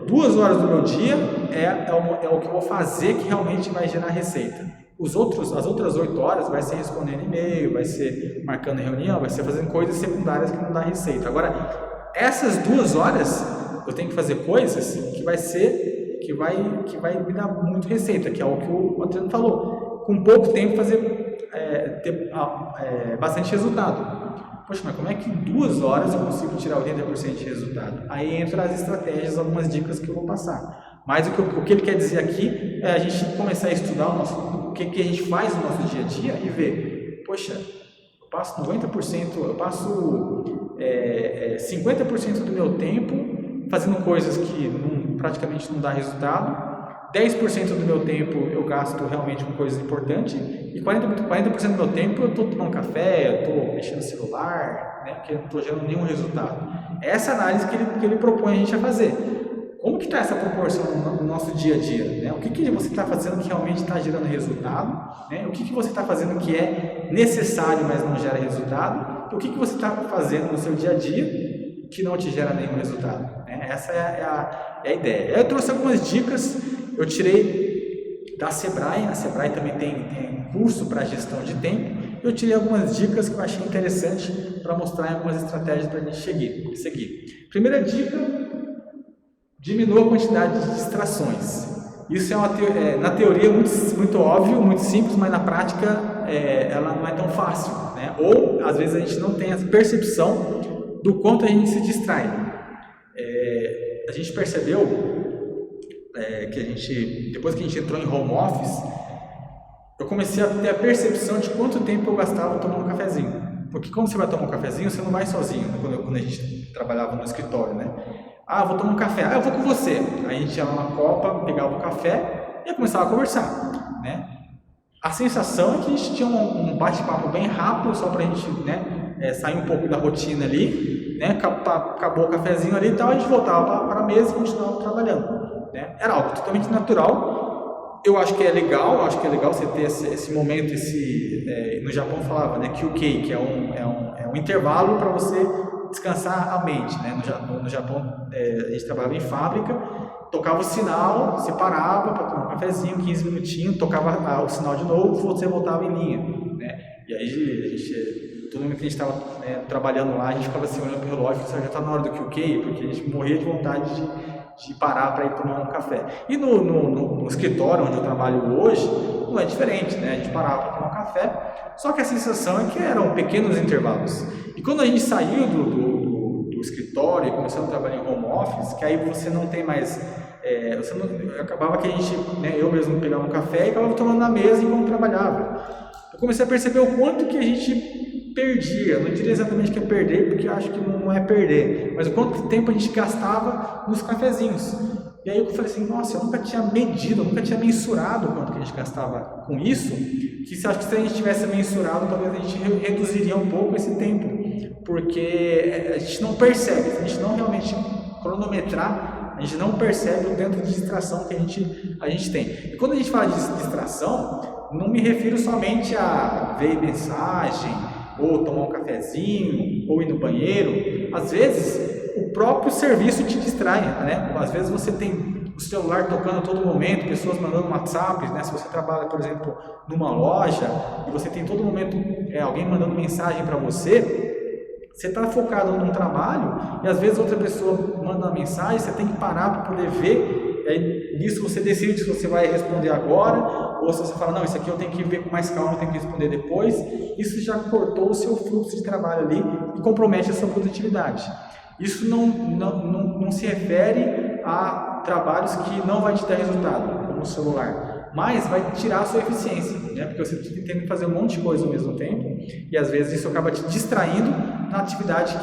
2 horas do meu dia é o que eu vou fazer que realmente vai gerar receita. As outras 8 horas vai ser respondendo e-mail, vai ser marcando reunião, vai ser fazendo coisas secundárias que não dá receita. Agora, essas 2 horas eu tenho que fazer coisas que vai me dar muito receita, que é o que o Adriano falou. Com pouco tempo ter bastante resultado. Poxa, mas como é que em 2 horas eu consigo tirar 80% de resultado? Aí entram as estratégias, algumas dicas que eu vou passar. Mas o que ele quer dizer aqui é a gente começar a estudar o que a gente faz no nosso dia a dia e ver, poxa, eu passo 90%, eu passo 50% do meu tempo fazendo coisas que praticamente não dá resultado, 10% do meu tempo eu gasto realmente com coisas importantes e 40% do meu tempo eu estou tomando café, eu estou mexendo no celular, né, porque eu não estou gerando nenhum resultado. Essa análise que ele propõe a gente a fazer. Como que está essa proporção no nosso dia a dia? Né? O que você está fazendo que realmente está gerando resultado? Né? O que você está fazendo que é necessário, mas não gera resultado? O que você está fazendo no seu dia a dia que não te gera nenhum resultado? Né? Essa é a ideia. Eu trouxe algumas dicas, eu tirei da Sebrae. A Sebrae também tem curso para gestão de tempo. Eu tirei algumas dicas que eu achei interessante para mostrar algumas estratégias para a gente seguir. Primeira dica: diminua a quantidade de distrações. Isso na teoria muito óbvio, muito simples, mas na prática ela não é tão fácil, né? Ou às vezes a gente não tem a percepção do quanto a gente se distrai. A gente percebeu que depois que a gente entrou em home office, eu comecei a ter a percepção de quanto tempo eu gastava tomando um cafezinho. Porque quando você vai tomar um cafezinho, você não vai sozinho, quando a gente trabalhava no escritório, né? Ah, vou tomar um café. Ah, eu vou com você. Aí a gente ia numa copa, pegava o café e começava a conversar, né? A sensação é que a gente tinha um bate-papo bem rápido, só pra gente, né, sair um pouco da rotina ali, né? Acabou o cafezinho ali e tal, a gente voltava para a mesa e continuava trabalhando, né? Era algo totalmente natural. Eu acho que é legal você ter esse momento, no Japão falava, né, QK, que é um intervalo para você descansar a mente, né? No Japão a gente trabalhava em fábrica, tocava o sinal, você parava para tomar um cafezinho, 15 minutinhos, tocava o sinal de novo, você voltava em linha, né? E aí todo mundo que a gente estava trabalhando lá, a gente ficava assim olhando para o relógio, já está na hora do QK, porque a gente morria de vontade de parar para ir tomar um café. E no escritório onde eu trabalho hoje, não é diferente, né? A gente parava para tomar um café, só que a sensação é que eram pequenos intervalos. E quando a gente saiu do escritório e começou a trabalhar em home office, que aí você não tem mais... acabava que a gente, né, eu mesmo pegava um café e acabava tomando na mesa enquanto trabalhava. Eu comecei a perceber o quanto que a gente perdia, não diria exatamente que é perder, porque eu acho que não é perder, mas o quanto tempo a gente gastava nos cafezinhos. E aí eu falei assim, nossa, eu nunca tinha medido, eu nunca tinha mensurado o quanto que a gente gastava com isso, que acho que se a gente tivesse mensurado, talvez a gente reduziria um pouco esse tempo, porque a gente não percebe, se a gente não realmente cronometrar, a gente não percebe o tanto de distração que a gente tem. E quando a gente fala de distração, não me refiro somente a ver mensagem, ou tomar um cafezinho, ou ir no banheiro. Às vezes, o próprio serviço te distrai, né? Às vezes você tem o celular tocando a todo momento, pessoas mandando WhatsApp, né? Se você trabalha, por exemplo, numa loja, e você tem todo momento alguém mandando mensagem para você está focado num trabalho, e às vezes outra pessoa manda uma mensagem, você tem que parar para poder ver, e aí nisso você decide se você vai responder agora, ou se você fala, não, isso aqui eu tenho que ver com mais calma, eu tenho que responder depois. Isso já cortou o seu fluxo de trabalho ali e compromete a sua produtividade. Isso não se refere a trabalhos que não vai te dar resultado, como o celular, mas vai tirar a sua eficiência, né? Porque você tem que fazer um monte de coisa ao mesmo tempo, e às vezes isso acaba te distraindo na atividade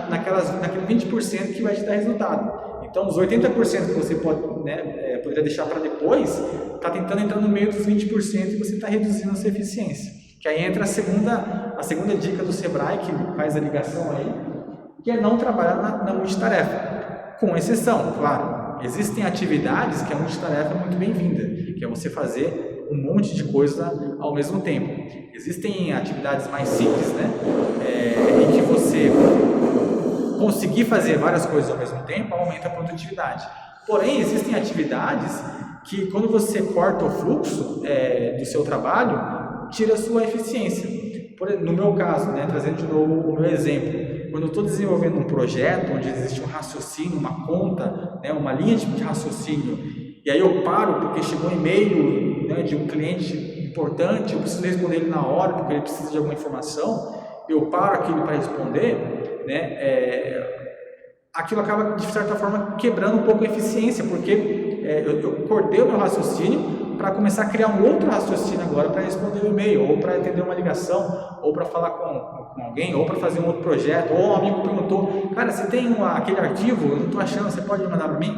naquele 20% que vai te dar resultado. Então, os 80% que você poderia deixar para depois, está tentando entrar no meio dos 20% e você está reduzindo a sua eficiência. Que aí entra a segunda dica do Sebrae, que faz a ligação aí, que é não trabalhar na multitarefa. Com exceção, claro, existem atividades que a multitarefa é muito bem-vinda, que é você fazer um monte de coisa ao mesmo tempo. Existem atividades mais simples, né, em que você conseguir fazer várias coisas ao mesmo tempo aumenta a produtividade. Porém, existem atividades que, quando você corta o fluxo do seu trabalho, tira a sua eficiência. No meu caso, né, trazendo de novo o meu exemplo, quando eu estou desenvolvendo um projeto onde existe um raciocínio, uma conta, né, uma linha de raciocínio, e aí eu paro porque chegou um e-mail, né, de um cliente importante, eu preciso responder ele na hora porque ele precisa de alguma informação, eu paro aquilo para responder, né, aquilo acaba, de certa forma, quebrando um pouco a eficiência, porque eu cortei o meu raciocínio para começar a criar um outro raciocínio agora para responder o e-mail, ou para atender uma ligação, ou para falar com alguém, ou para fazer um outro projeto, ou um amigo perguntou, cara, você tem aquele arquivo? Eu não estou achando, você pode mandar para mim?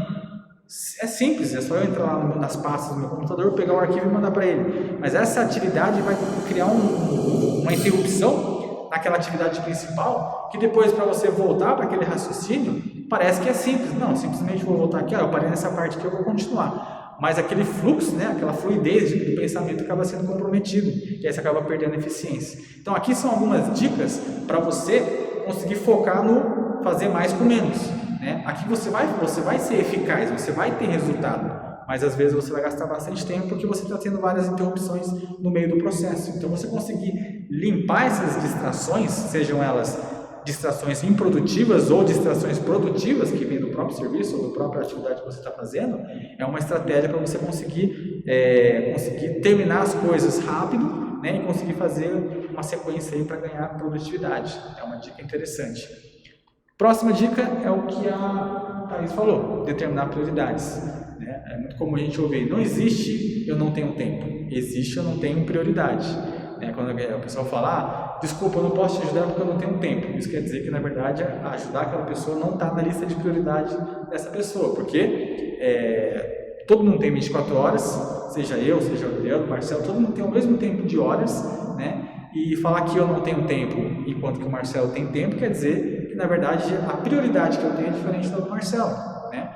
É simples, é só eu entrar lá nas pastas do meu computador, pegar o arquivo e mandar para ele. Mas essa atividade vai criar uma interrupção naquela atividade principal, que depois, para você voltar para aquele raciocínio, parece que é simples. Não, simplesmente vou voltar aqui, eu parei nessa parte aqui, eu vou continuar. Mas aquele fluxo, né, aquela fluidez do pensamento acaba sendo comprometido, e aí você acaba perdendo eficiência. Então aqui são algumas dicas para você conseguir focar no fazer mais com menos, né? Aqui você vai ser eficaz, você vai ter resultado, mas às vezes você vai gastar bastante tempo porque você está tendo várias interrupções no meio do processo. Então você conseguir limpar essas distrações, sejam elas distrações improdutivas ou distrações produtivas que vêm do próprio serviço ou da própria atividade que você está fazendo, é uma estratégia para você conseguir terminar as coisas rápido, né, e conseguir fazer uma sequência aí para ganhar produtividade. É uma dica interessante. Próxima dica é o que a Thaís falou, determinar prioridades. Né? É muito comum a gente ouvir, não existe eu não tenho tempo, existe eu não tenho prioridade. Quando o pessoal fala, desculpa, eu não posso te ajudar porque eu não tenho tempo. Isso quer dizer que, na verdade, ajudar aquela pessoa não está na lista de prioridade dessa pessoa, porque todo mundo tem 24 horas, seja eu, seja o Adriano, o Marcelo, todo mundo tem o mesmo tempo de horas, né? E falar que eu não tenho tempo enquanto que o Marcelo tem tempo, quer dizer que, na verdade, a prioridade que eu tenho é diferente da do Marcelo, né?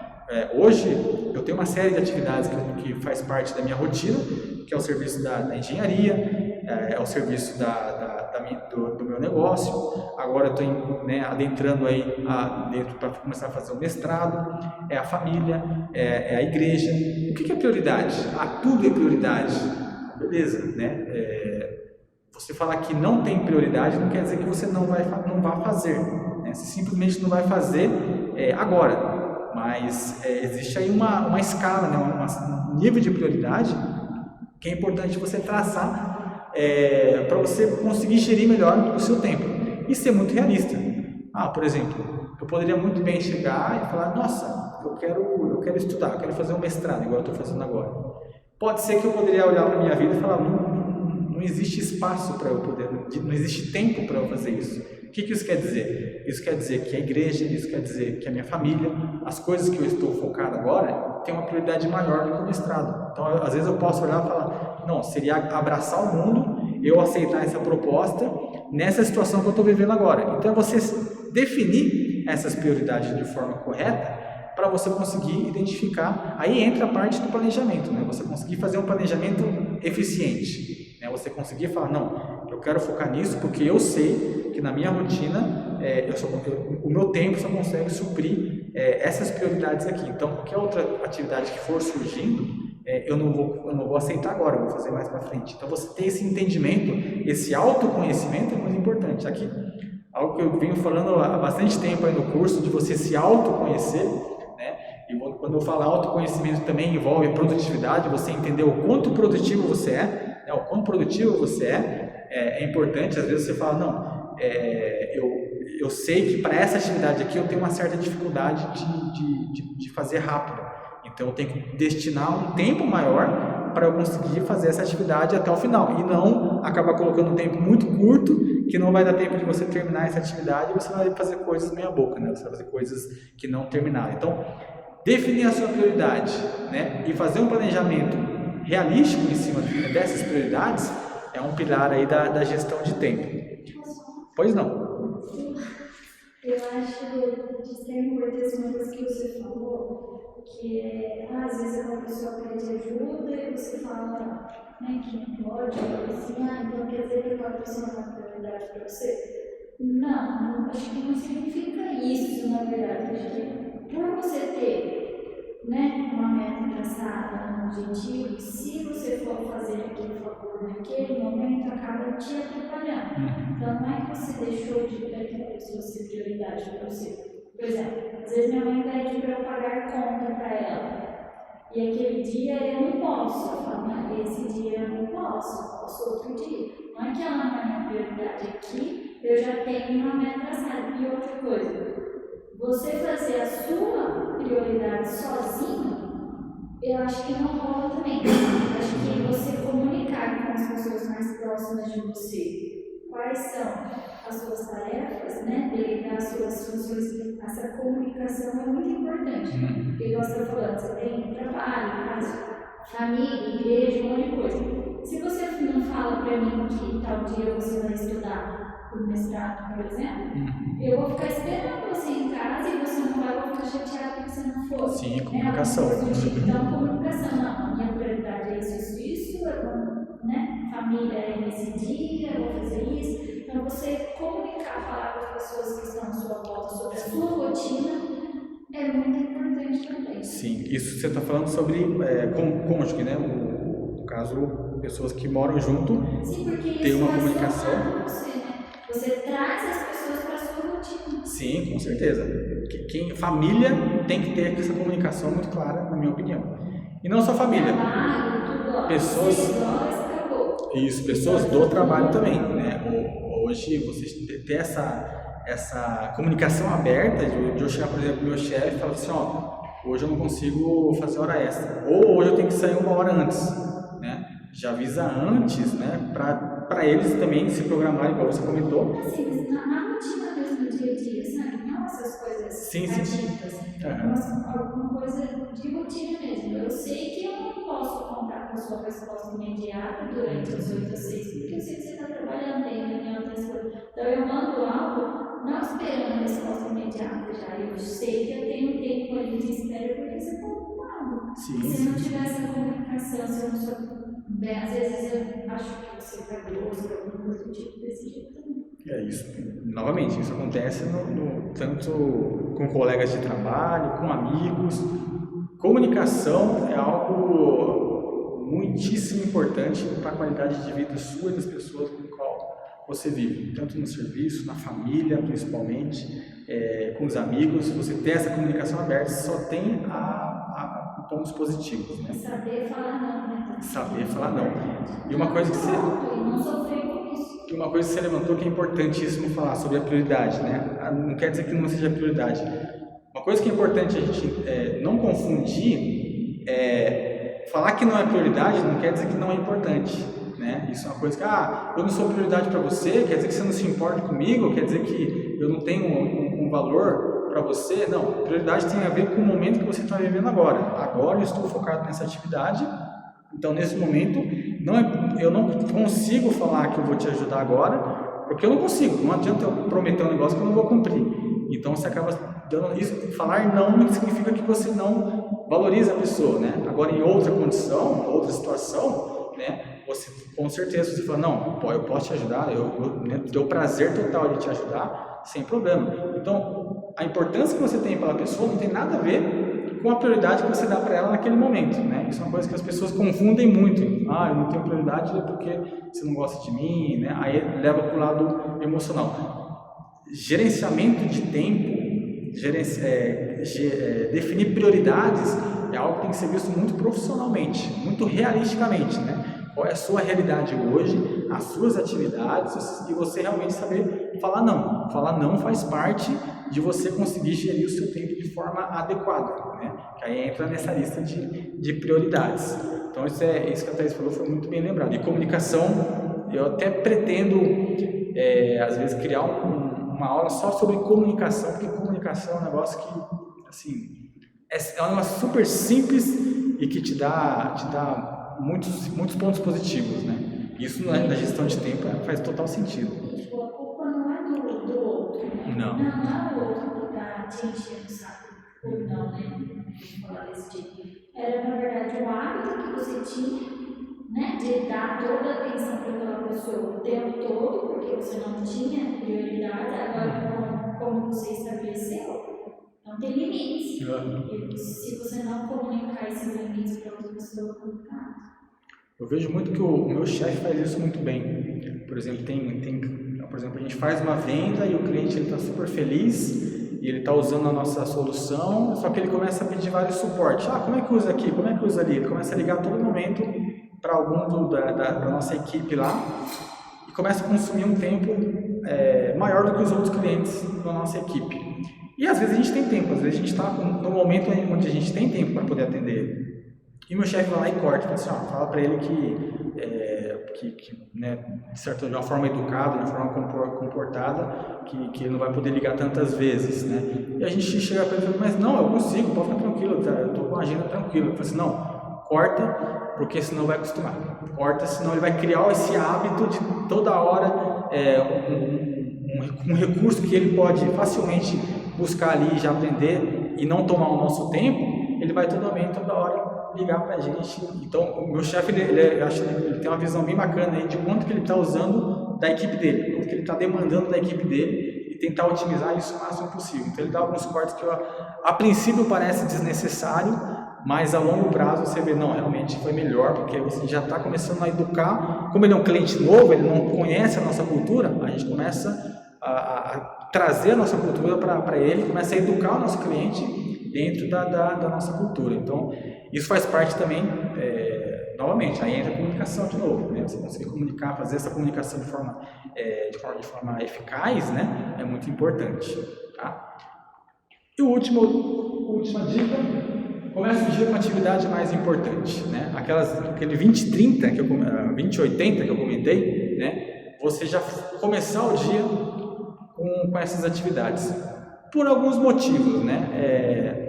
Hoje, eu tenho uma série de atividades que faz parte da minha rotina, que é o serviço da engenharia, é o serviço do meu negócio. Agora eu estou adentrando aí dentro para começar a fazer o mestrado, é a família, é a igreja. O que é prioridade? Tudo é prioridade. Beleza, né? Você falar que não tem prioridade não quer dizer que você não vai fazer, né? Você simplesmente não vai fazer agora. Mas existe aí uma escala, né? Um nível de prioridade que é importante você traçar para você conseguir gerir melhor o seu tempo e ser muito realista. Por exemplo, eu poderia muito bem chegar e falar, nossa, eu quero estudar, eu quero fazer um mestrado, igual eu estou fazendo agora. Pode ser que eu poderia olhar para a minha vida e falar, não existe espaço para eu poder, não existe tempo para eu fazer isso. O que isso quer dizer? Isso quer dizer que a igreja, isso quer dizer que a minha família, as coisas que eu estou focado agora, tem uma prioridade maior do que o mestrado. Então, às vezes eu posso olhar e falar, não, seria abraçar o mundo eu aceitar essa proposta nessa situação que eu estou vivendo agora. Então é você definir essas prioridades de forma correta para você conseguir identificar. Aí entra a parte do planejamento, né? Você conseguir fazer um planejamento eficiente, né? Você conseguir falar, não, eu quero focar nisso porque eu sei que na minha rotina o meu tempo só consegue suprir essas prioridades aqui. Então qualquer outra atividade que for surgindo, eu não vou aceitar agora, eu vou fazer mais para frente. Então você ter esse entendimento, esse autoconhecimento é muito importante. Aqui, algo que eu venho falando há bastante tempo aí no curso, de você se autoconhecer, né? E quando eu falo autoconhecimento também envolve produtividade, você entender o quanto produtivo você é, né? O quão produtivo você é importante. Às vezes você fala, não, eu sei que para essa atividade aqui eu tenho uma certa dificuldade de fazer rápido. Então eu tenho que destinar um tempo maior para eu conseguir fazer essa atividade até o final. E não acabar colocando um tempo muito curto, que não vai dar tempo de você terminar essa atividade e você vai fazer coisas meia boca, né? Você vai fazer coisas que não terminaram. Então, definir a sua prioridade, né? E fazer um planejamento realístico em cima dessas prioridades é um pilar aí da gestão de tempo. Pois não. Eu acho de extrema importância uma coisa que você falou, que às vezes uma pessoa pede ajuda e você fala, né, que não pode, assim, então quer dizer que aquela pessoa não é prioridade para você? Não, acho que não significa isso, na verdade. Acho que por você ter, né, uma meta traçada, um objetivo, se você for fazer aquele favor naquele momento, acaba te atrapalhando. Então não é que você deixou de ter aquela pessoa ser prioridade para você. Por exemplo, às vezes minha mãe pede para eu pagar conta para ela. E aquele dia eu não posso. Eu falo, mas esse dia eu não posso outro dia. Não é que ela não é minha prioridade aqui, eu já tenho uma meta traçada. E outra coisa, você fazer a sua prioridade sozinho, eu acho que não rola também. Eu acho que você comunicar com as pessoas mais próximas de você quais são as suas tarefas, né? Delegar as suas funções, essa comunicação é muito importante. Porque, igual você está falando, você tem trabalho, casa, família, igreja, um monte de coisa. Se você não fala para mim que tal dia você vai estudar por mestrado, por exemplo, eu vou ficar esperando você em casa e você não vai, eu vou ficar chateada porque você não for. Sim, comunicação. Então, comunicação, não, a minha prioridade é isso, né? Família é nesse dia, eu vou fazer isso. Então, você comunicar, falar com as pessoas que estão à sua volta sobre a sua rotina é muito importante também. Sim, isso você está falando sobre cônjuge, né? No caso, pessoas que moram junto, sim, porque tem isso uma vai comunicação. você, né? Você traz as pessoas para a sua rotina. Sim, com certeza. Família tem que ter essa comunicação muito clara, na minha opinião. E não só família. Trabalho, tudo, Pessoas. Isso, pessoas do trabalho também, né? Hoje você ter essa comunicação aberta de eu chegar, por exemplo, pro meu chefe e falar assim, hoje eu não consigo fazer hora extra, ou hoje eu tenho que sair uma hora antes, né? Já avisa antes, né? Para eles também se programarem, igual você comentou. Assim, mas na rotina mesmo, no dia a dia, sabe? Não essas coisas Sim. alguma coisa de rotina mesmo. Eu sei que eu não posso contar com a sua resposta imediata durante as 8 às 6, porque eu sei que você está trabalhando, tem reunião, outras coisas. Então eu mando algo não esperando a resposta imediata já. Eu sei que eu tenho tempo ali de espera porque você está ocupado. Se não tiver essa comunicação, se eu não sou bem, às vezes eu acho que você está grosso, alguma coisa do tipo desse jeito também. É isso. Novamente, isso acontece tanto com colegas de trabalho, com amigos. Comunicação é algo muitíssimo importante para a qualidade de vida sua e das pessoas com qual você vive, tanto no serviço, na família, principalmente, com os amigos. Você ter essa comunicação aberta só tem pontos positivos, né? Saber falar não, né? Saber falar não. E uma coisa que você... não sofrer com isso. E uma coisa que você levantou que é importantíssimo falar sobre a prioridade, né? Não quer dizer que não seja prioridade. Uma coisa que é importante a gente não confundir falar que não é prioridade não quer dizer que não é importante, né? Isso é uma coisa que, eu não sou prioridade para você, quer dizer que você não se importa comigo, quer dizer que eu não tenho um valor para você. Não, prioridade tem a ver com o momento que você está vivendo agora. Agora eu estou focado nessa atividade, Então, nesse momento, eu não consigo falar que eu vou te ajudar agora, porque eu não consigo. Não adianta eu prometer um negócio que eu não vou cumprir. Então, você acaba dando isso. Falar não significa que você não valoriza a pessoa, né? Agora, em outra condição, outra situação, né? Você, com certeza, você fala, não, eu posso te ajudar, eu tenho o prazer total de te ajudar, sem problema. Então, a importância que você tem pela pessoa não tem nada a ver com a prioridade que você dá para ela naquele momento, né? Isso é uma coisa que as pessoas confundem muito. Eu não tenho prioridade porque você não gosta de mim, né? Aí leva para o lado emocional. Gerenciamento de tempo, definir prioridades é algo que tem que ser visto muito profissionalmente, muito realisticamente, né? Qual é a sua realidade hoje, as suas atividades, e você realmente saber falar não. Falar não faz parte de você conseguir gerir o seu tempo de forma adequada, né? Que aí entra nessa lista de prioridades. Então, isso que a Thaís falou foi muito bem lembrado. E comunicação, eu até pretendo, às vezes, criar uma aula só sobre comunicação, porque comunicação é um negócio que, assim, é um negócio super simples e que te dá muitos pontos positivos, né? Isso na gestão de tempo faz total sentido. Tipo, a culpa não é do outro, né? Não. Não é o outro que está te enchendo o saco, ou não, né? Vamos falar desse tipo. Era, na verdade, o hábito que você tinha, né? De dar toda a atenção para aquela pessoa o tempo todo, porque você não tinha prioridade. Agora, como você estabeleceu, não tem limites. E se você não comunicar esses limites para outra pessoa, complicado. Eu vejo muito que o meu chefe faz isso muito bem. Por exemplo, por exemplo, a gente faz uma venda e o cliente está super feliz e ele está usando a nossa solução, só que ele começa a pedir vários suportes. Como é que usa aqui? Como é que usa ali? Ele começa a ligar a todo momento para algum da nossa equipe lá e começa a consumir um tempo maior do que os outros clientes da nossa equipe. E às vezes a gente tem tempo, às vezes a gente está no momento onde a gente tem tempo para poder atender ele. E meu chefe vai lá e corta, fala para ele que né, de uma forma educada, de uma forma comportada, que ele não vai poder ligar tantas vezes, né? E a gente chega para ele e fala, mas não, eu consigo, pode ficar tranquilo, eu estou com a agenda tranquila. Eu falo assim, não, corta, porque senão vai acostumar. Corta, senão ele vai criar esse hábito de toda hora um recurso que ele pode facilmente buscar ali e já aprender e não tomar o nosso tempo, ele vai toda hora ligar pra gente. Então, o meu chefe, ele tem uma visão bem bacana aí de quanto que ele está usando da equipe dele, quanto que ele está demandando da equipe dele e tentar otimizar isso o máximo possível. Então, ele dá alguns cortes que a princípio parece desnecessário, mas a longo prazo você vê, não, realmente foi melhor, porque você já está começando a educar. Como ele é um cliente novo, ele não conhece a nossa cultura, a gente começa a trazer a nossa cultura para ele, começa a educar o nosso cliente dentro da nossa cultura. Então, isso faz parte também, novamente, aí entra a comunicação de novo, né? Você conseguir comunicar, fazer essa comunicação de forma eficaz, né? É muito importante, tá? E a última dica, comece o dia com a atividade mais importante, né? Aquele 20-30, 20-80 que eu comentei, né? Você já começar o dia com essas atividades, por alguns motivos, né?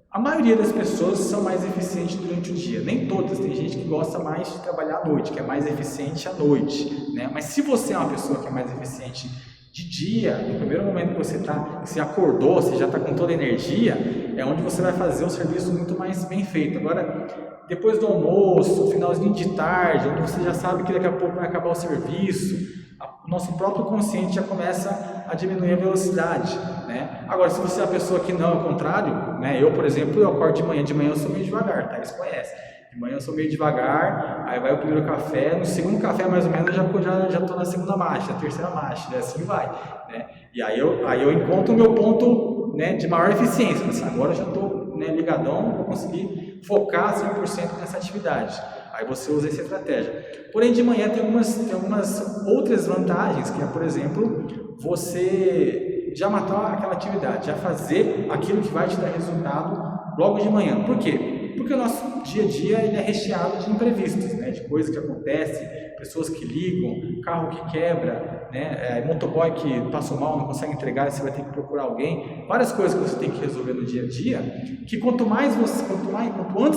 A maioria das pessoas são mais eficientes durante o dia, nem todas, tem gente que gosta mais de trabalhar à noite, que é mais eficiente à noite, né? Mas se você é uma pessoa que é mais eficiente de dia, no primeiro momento que você acordou, você já está com toda a energia, é onde você vai fazer um serviço muito mais bem feito. Agora, depois do almoço, finalzinho de tarde, onde você já sabe que daqui a pouco vai acabar o serviço, o nosso próprio consciente já começa a diminuir a velocidade, né? Agora, se você é uma pessoa que não, ao contrário, né? Eu, por exemplo, eu acordo de manhã eu sou meio devagar, tá? Eles conhecem. De manhã eu sou meio devagar, aí vai o primeiro café, no segundo café mais ou menos eu já estou na segunda marcha, na terceira marcha, né? Assim vai, né? E aí eu encontro o meu ponto, né, de maior eficiência, assim, agora eu já estou, né, ligadão, vou conseguir focar 100% nessa atividade. Aí você usa essa estratégia. Porém, de manhã tem algumas outras vantagens, que é, por exemplo, você já matar aquela atividade, já fazer aquilo que vai te dar resultado logo de manhã. Por quê? Porque o nosso dia a dia ele é recheado de imprevistos, né? De coisas que acontecem, pessoas que ligam, carro que quebra, né? Motoboy que passou mal, não consegue entregar, você vai ter que procurar alguém, várias coisas que você tem que resolver no dia a dia, que quanto antes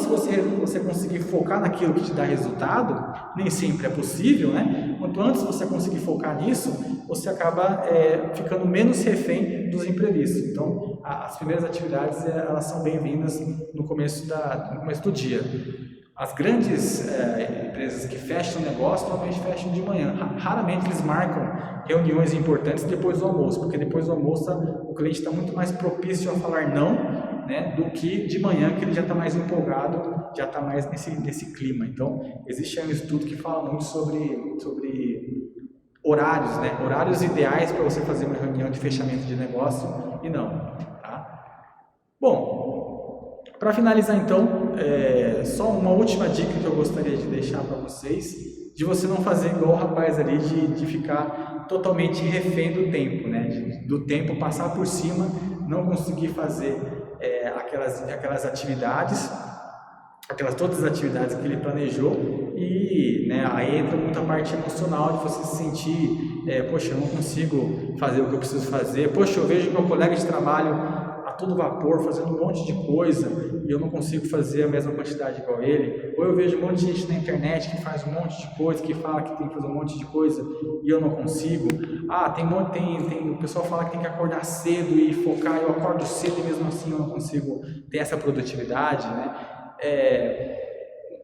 você conseguir focar naquilo que te dá resultado, nem sempre é possível, né? Quanto antes você conseguir focar nisso, você acaba ficando menos refém dos imprevistos. Então, as primeiras atividades, elas são bem-vindas no começo do dia. As grandes empresas que fecham o negócio, normalmente fecham de manhã. Raramente eles marcam reuniões importantes depois do almoço, porque depois do almoço o cliente está muito mais propício a falar não, né, do que de manhã, que ele já está mais empolgado, já está mais nesse clima. Então, existe um estudo que fala muito sobre horários, né, horários ideais para você fazer uma reunião de fechamento de negócio e não. Tá? Bom, para finalizar então, só uma última dica que eu gostaria de deixar para vocês, de você não fazer igual o rapaz ali, de ficar totalmente refém do tempo, né? Do tempo passar por cima, não conseguir fazer aquelas atividades, todas as atividades que ele planejou e, né, aí entra muita parte emocional de você se sentir, poxa, eu não consigo fazer o que eu preciso fazer, poxa, eu vejo meu colega de trabalho a todo vapor, fazendo um monte de coisa e eu não consigo fazer a mesma quantidade igual ele, ou eu vejo um monte de gente na internet que faz um monte de coisa, que fala que tem que fazer um monte de coisa e eu não consigo. O pessoal fala que tem que acordar cedo e focar, eu acordo cedo e mesmo assim eu não consigo ter essa produtividade, né?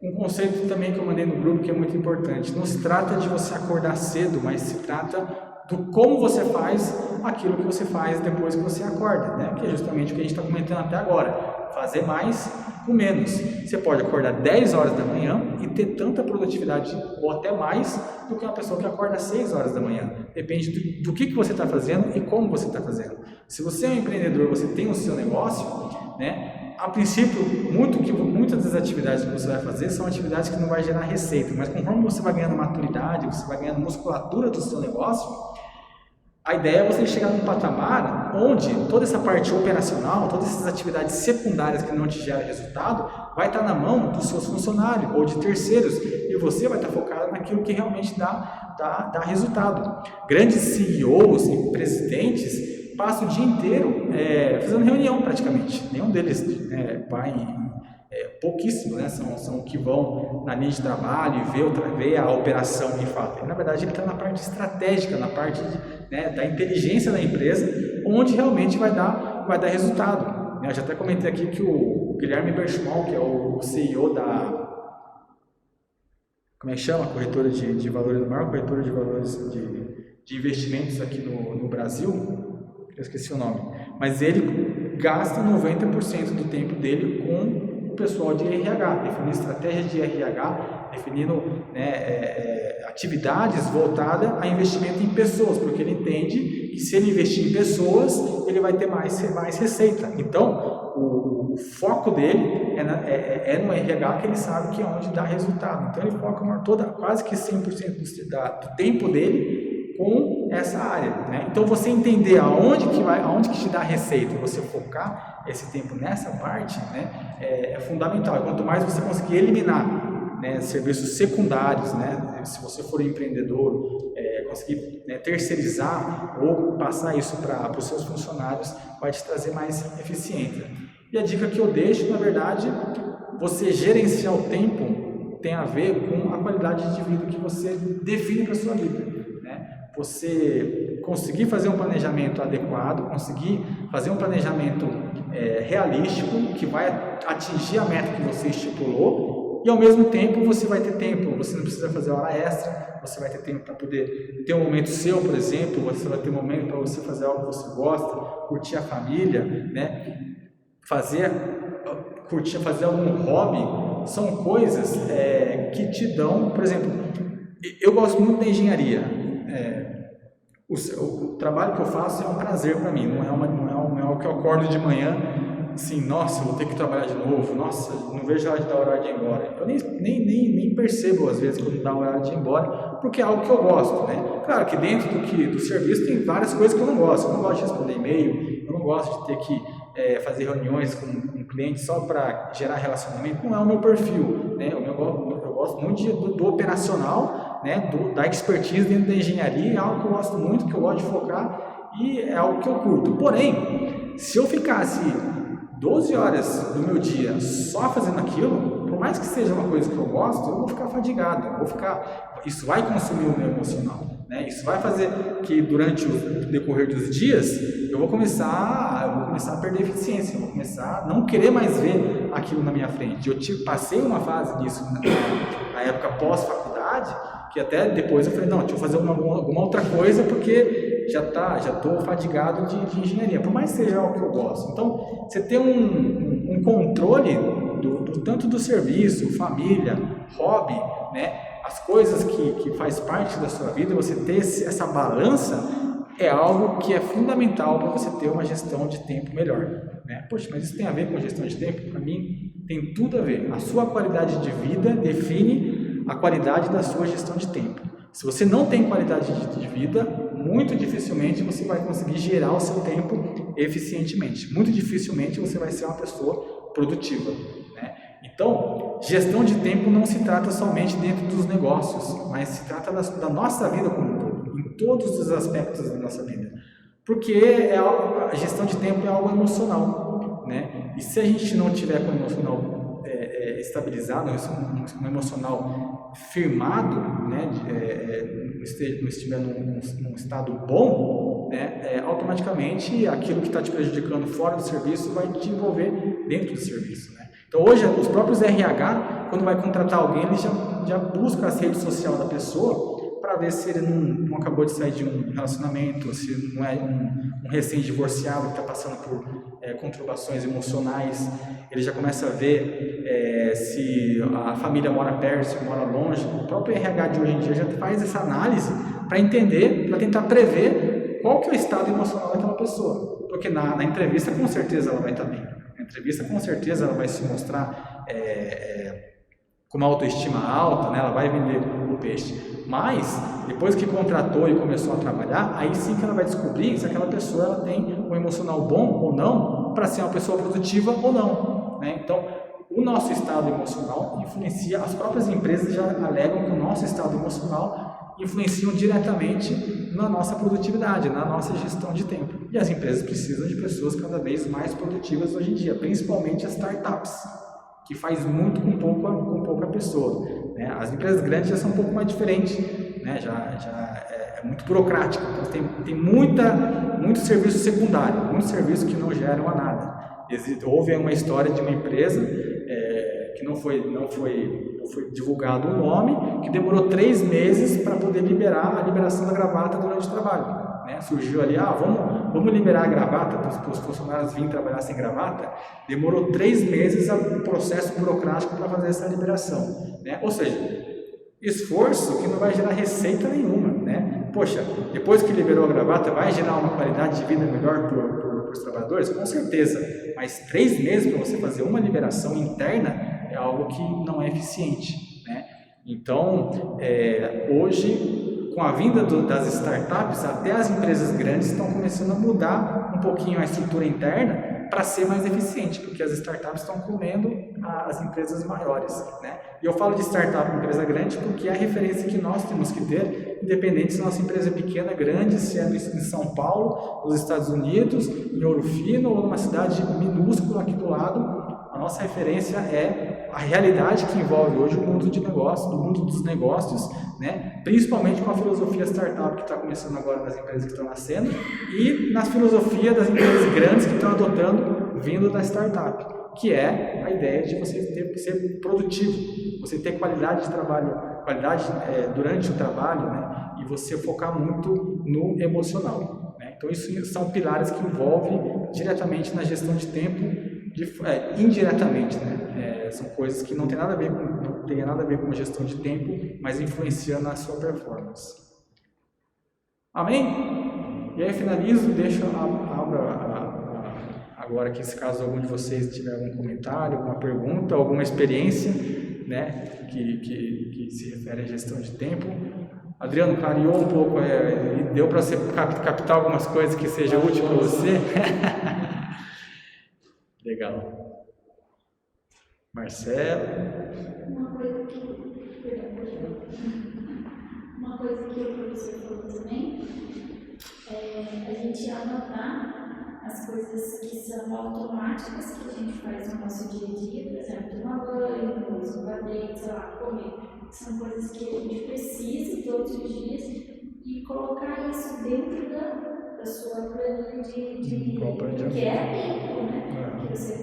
Um conceito também que eu mandei no grupo que é muito importante, não se trata de você acordar cedo, mas se trata do como você faz aquilo que você faz depois que você acorda, né? Que é justamente o que a gente está comentando até agora, fazer mais com menos. Você pode acordar 10 horas da manhã e ter tanta produtividade ou até mais do que uma pessoa que acorda 6 horas da manhã. Depende do que você está fazendo e como você está fazendo. Se você é um empreendedor, você tem o seu negócio, né? A princípio, muitas das atividades que você vai fazer são atividades que não vai gerar receita, mas conforme você vai ganhando maturidade, você vai ganhando musculatura do seu negócio, a ideia é você chegar num patamar onde toda essa parte operacional, todas essas atividades secundárias que não te geram resultado, vai estar na mão dos seus funcionários ou de terceiros e você vai estar focado naquilo que realmente dá resultado. Grandes CEOs e presidentes passam o dia inteiro fazendo reunião praticamente. Nenhum deles vai pouquíssimo, né? São que vão na linha de trabalho e ver a operação de fato. E, na verdade, ele está na parte estratégica, na parte da inteligência da empresa, onde realmente vai dar resultado. Eu já até comentei aqui que o Guilherme Berchmall, que é o CEO da... Como é que chama? Corretora de valores, a maior corretora de valores de investimentos aqui no Brasil. Eu esqueci o nome, mas ele gasta 90% do tempo dele com o pessoal de RH, definindo estratégia de RH, definindo atividades voltadas a investimento em pessoas, porque ele entende que se ele investir em pessoas, ele vai ter mais receita. Então, o foco dele é no RH, que ele sabe que é onde dá resultado. Então, ele foca quase que 100% do tempo dele com essa área, né? Então, você entender aonde que te dá receita, você focar esse tempo nessa parte, né, é fundamental. E quanto mais você conseguir eliminar, né, serviços secundários, né, se você for empreendedor, conseguir terceirizar ou passar isso para os seus funcionários, vai te trazer mais eficiência. E a dica que eu deixo, na verdade, você gerenciar o tempo tem a ver com a qualidade de vida que você define para a sua vida. Você conseguir fazer um planejamento adequado, conseguir fazer um planejamento realístico, que vai atingir a meta que você estipulou, e ao mesmo tempo você vai ter tempo, você não precisa fazer hora extra, você vai ter tempo para poder ter um momento seu, por exemplo, você vai ter um momento para você fazer algo que você gosta, curtir a família, né? Fazer algum hobby, são coisas que te dão, por exemplo, eu gosto muito da engenharia. O trabalho que eu faço é um prazer para mim, não é algo que eu acordo de manhã assim, nossa, eu vou ter que trabalhar de novo, nossa, não vejo a hora de dar hora de ir embora. Eu nem percebo às vezes quando dá hora de ir embora, porque é algo que eu gosto, né? Claro que dentro do serviço tem várias coisas que eu não gosto. Eu não gosto de responder e-mail, eu não gosto de ter que fazer reuniões com um cliente só para gerar relacionamento, não é o meu perfil, né? Eu gosto muito do operacional, né, da expertise dentro da engenharia, é algo que eu gosto muito, que eu gosto de focar e é algo que eu curto. Porém, se eu ficasse 12 horas do meu dia só fazendo aquilo, por mais que seja uma coisa que eu gosto, eu vou ficar fadigado, isso vai consumir o meu emocional, né? Isso vai fazer que durante o decorrer dos dias eu vou começar a perder eficiência, eu vou começar a não querer mais ver aquilo na minha frente. Eu passei uma fase nisso na época pós-faculdade, que até depois eu falei, não, deixa eu fazer alguma outra coisa, porque já estou fadigado de engenharia, por mais que seja algo que eu gosto. Então, você ter um controle tanto do serviço, família, hobby, né, as coisas que faz parte da sua vida, você ter essa balança é algo que é fundamental para você ter uma gestão de tempo melhor, né? Poxa, mas isso tem a ver com gestão de tempo? Para mim, tem tudo a ver. A sua qualidade de vida define a qualidade da sua gestão de tempo. Se você não tem qualidade de vida, muito dificilmente você vai conseguir gerar o seu tempo eficientemente. Muito dificilmente você vai ser uma pessoa produtiva, né? Então, gestão de tempo não se trata somente dentro dos negócios, mas se trata da nossa vida como um todo, em todos os aspectos da nossa vida. Porque a gestão de tempo é algo emocional, né? E se a gente não tiver com o emocional estabilizado, um emocional firmado, né? Não estiver num estado bom, né? Automaticamente aquilo que está te prejudicando fora do serviço vai te envolver dentro do serviço, né? Então hoje os próprios RH, quando vai contratar alguém, eles já buscam as redes sociais da pessoa para ver se ele não acabou de sair de um relacionamento, se não é um recém-divorciado que está passando por conturbações emocionais. Ele já começa a ver se a família mora perto, se mora longe. O próprio RH de hoje em dia já faz essa análise para entender, para tentar prever qual que é o estado emocional daquela pessoa. Porque na entrevista, com certeza, ela vai estar bem. Na entrevista, com certeza, ela vai se mostrar com uma autoestima alta, né? Ela vai vender o peixe. Mas, depois que contratou e começou a trabalhar, aí sim que ela vai descobrir se aquela pessoa ela tem um emocional bom ou não, para ser uma pessoa produtiva ou não, né? Então, o nosso estado emocional influencia, as próprias empresas já alegam que o nosso estado emocional influenciam diretamente na nossa produtividade, na nossa gestão de tempo. E as empresas precisam de pessoas cada vez mais produtivas hoje em dia, principalmente as startups, que faz muito com pouca pessoa, né? As empresas grandes já são um pouco mais diferentes, né? Já é muito burocrático, então tem muito serviço secundário, muito serviço que não geram a nada. Houve uma história de uma empresa que não foi divulgado o nome, que demorou 3 meses para poder liberar a liberação da gravata durante o trabalho, né? Surgiu ali, vamos liberar a gravata para os funcionários virem trabalhar sem gravata. Demorou 3 meses o processo burocrático para fazer essa liberação, né? Ou seja, esforço que não vai gerar receita nenhuma, né? Poxa, depois que liberou a gravata, vai gerar uma qualidade de vida melhor para os trabalhadores? Com certeza, mas 3 meses para você fazer uma liberação interna é algo que não é eficiente, né? Então, hoje, com a vinda das startups, até as empresas grandes estão começando a mudar um pouquinho a estrutura interna para ser mais eficiente, porque as startups estão comendo as empresas maiores, né? E eu falo de startup, empresa grande, porque é a referência que nós temos que ter, independente se a nossa empresa é pequena, grande, se é em São Paulo, nos Estados Unidos, em Ouro Fino ou numa cidade minúscula aqui do lado. A nossa referência é a realidade que envolve hoje o mundo de negócio, do mundo dos negócios, né? Principalmente com a filosofia startup que está começando agora nas empresas que estão nascendo e na filosofia das empresas grandes que estão adotando vindo da startup, que é a ideia de você ser produtivo, você ter qualidade de trabalho, durante o trabalho, né? E você focar muito no emocional, né? Então isso são pilares que envolvem diretamente na gestão de tempo, indiretamente, né? São coisas que não tem nada a ver com gestão de tempo, mas influenciam na sua performance. Amém? E aí finalizo, abro agora aqui, se caso algum de vocês tiver algum comentário, alguma pergunta, alguma experiência, né, que se refere à gestão de tempo. Adriano, clareou um pouco, deu para você captar algumas coisas que seja útil para você? Legal. Marcelo. Uma coisa que Uma coisa que o professor falou também é a gente anotar as coisas que são automáticas que a gente faz no nosso dia a dia, por exemplo, tomar banho, escovar dente, sei lá, comer. São coisas que a gente precisa todos os dias e colocar isso dentro da sua planilha de porque é tempo, né? Que você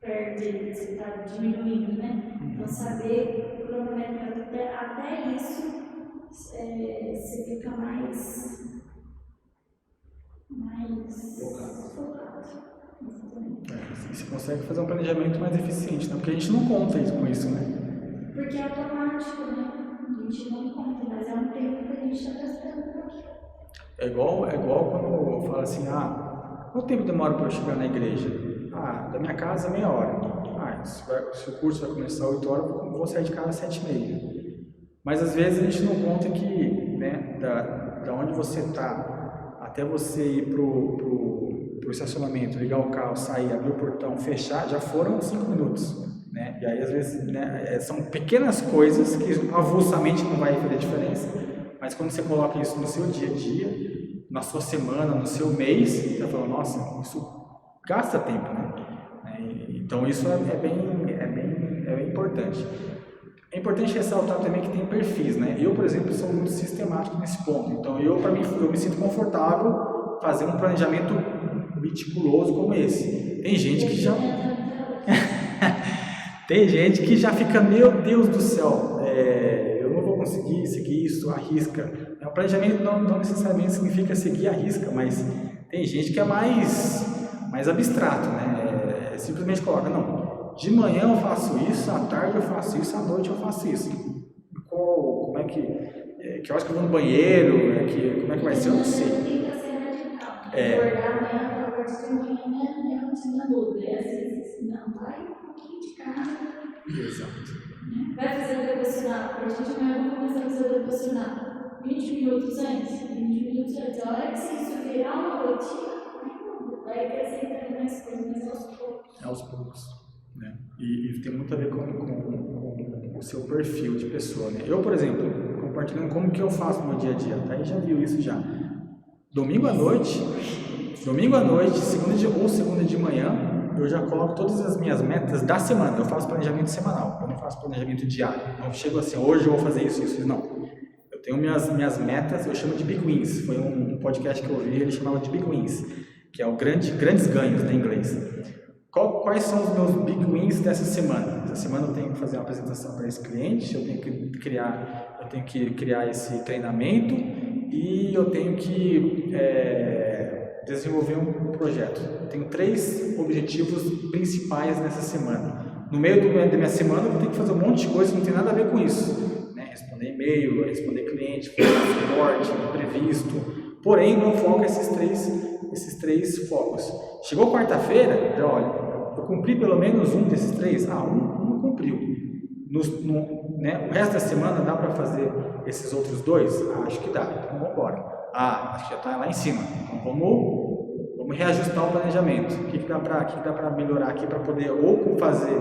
perde, você está diminuindo, né? Então saber cronometrar até isso você fica mais focado. Você consegue fazer um planejamento mais eficiente, né? Porque a gente não conta isso com isso, né? Porque é automático, né? A gente não conta, mas é um tempo que a gente está gastando por aqui. É igual quando eu falo assim, quanto tempo demora para eu chegar na igreja? Da minha casa, meia hora. Se o curso vai começar às 8 horas, eu vou sair de casa às 7h30. Mas às vezes a gente não conta que, né, da onde você está até você ir pro estacionamento, ligar o carro, sair, abrir o portão, fechar, já foram 5 minutos, né? E aí às vezes, né, são pequenas coisas que avulsamente não vai fazer diferença, mas quando você coloca isso no seu dia a dia, na sua semana, no seu mês, você vai falar, nossa, isso gasta tempo, né? Então isso é bem importante. É importante ressaltar também que tem perfis, né? Eu, por exemplo, sou muito sistemático nesse ponto. Então, eu me sinto confortável fazer um planejamento meticuloso como esse. Tem gente que já... Tem gente que já fica, meu Deus do céu, eu não vou conseguir seguir isso à risca. O planejamento não necessariamente significa seguir à risca, mas tem gente que é mais abstrato, né? Simplesmente coloca, não... De manhã eu faço isso, à tarde eu faço isso, à noite eu faço isso. Como é que horas que eu vou no banheiro, como é que vai ser, eu não sei. Tenta ser radical. Acordar amanhã, para acordar de manhã, minha rotina muda. E às vezes, não, vai um pouquinho de casa. Exato. Vai fazer o devocional. A partir de manhã eu vou começar a fazer o devocional. 20 minutos antes, 20 minutos antes. A hora que isso virar uma rotina, vai acrescentando mais coisas, mas aos poucos. Aos poucos. Né? E tem muito a ver com o seu perfil de pessoa, né? Eu, por exemplo, compartilhando como que eu faço no meu dia a dia, tá? Aí já viu isso já. Domingo à noite, segunda de manhã, eu já coloco todas as minhas metas da semana. Eu faço planejamento semanal, eu não faço planejamento diário. Não chego assim, hoje eu vou fazer isso, não. Eu tenho minhas metas, eu chamo de Big Wins. Foi um podcast que eu ouvi, ele chamava de Big Wins, que é o grandes ganhos, né, em inglês. Quais são os meus big wins dessa semana? Essa semana eu tenho que fazer uma apresentação para esse cliente, eu tenho que criar esse treinamento e eu tenho que desenvolver um projeto. Eu tenho 3 objetivos principais nessa semana. No meio da minha semana eu vou ter que fazer um monte de coisa que não tem nada a ver com isso, né? Responder e-mail, responder cliente, fazer suporte, imprevisto. Porém, meu foco é esses três focos. Chegou quarta-feira, olha, eu cumpri pelo menos um desses 3. Um cumpriu. O resto da semana dá para fazer esses outros 2? Acho que dá, então vamos embora. Acho que já está lá em cima. Então vamos reajustar o planejamento. O que dá para melhorar aqui para poder ou fazer,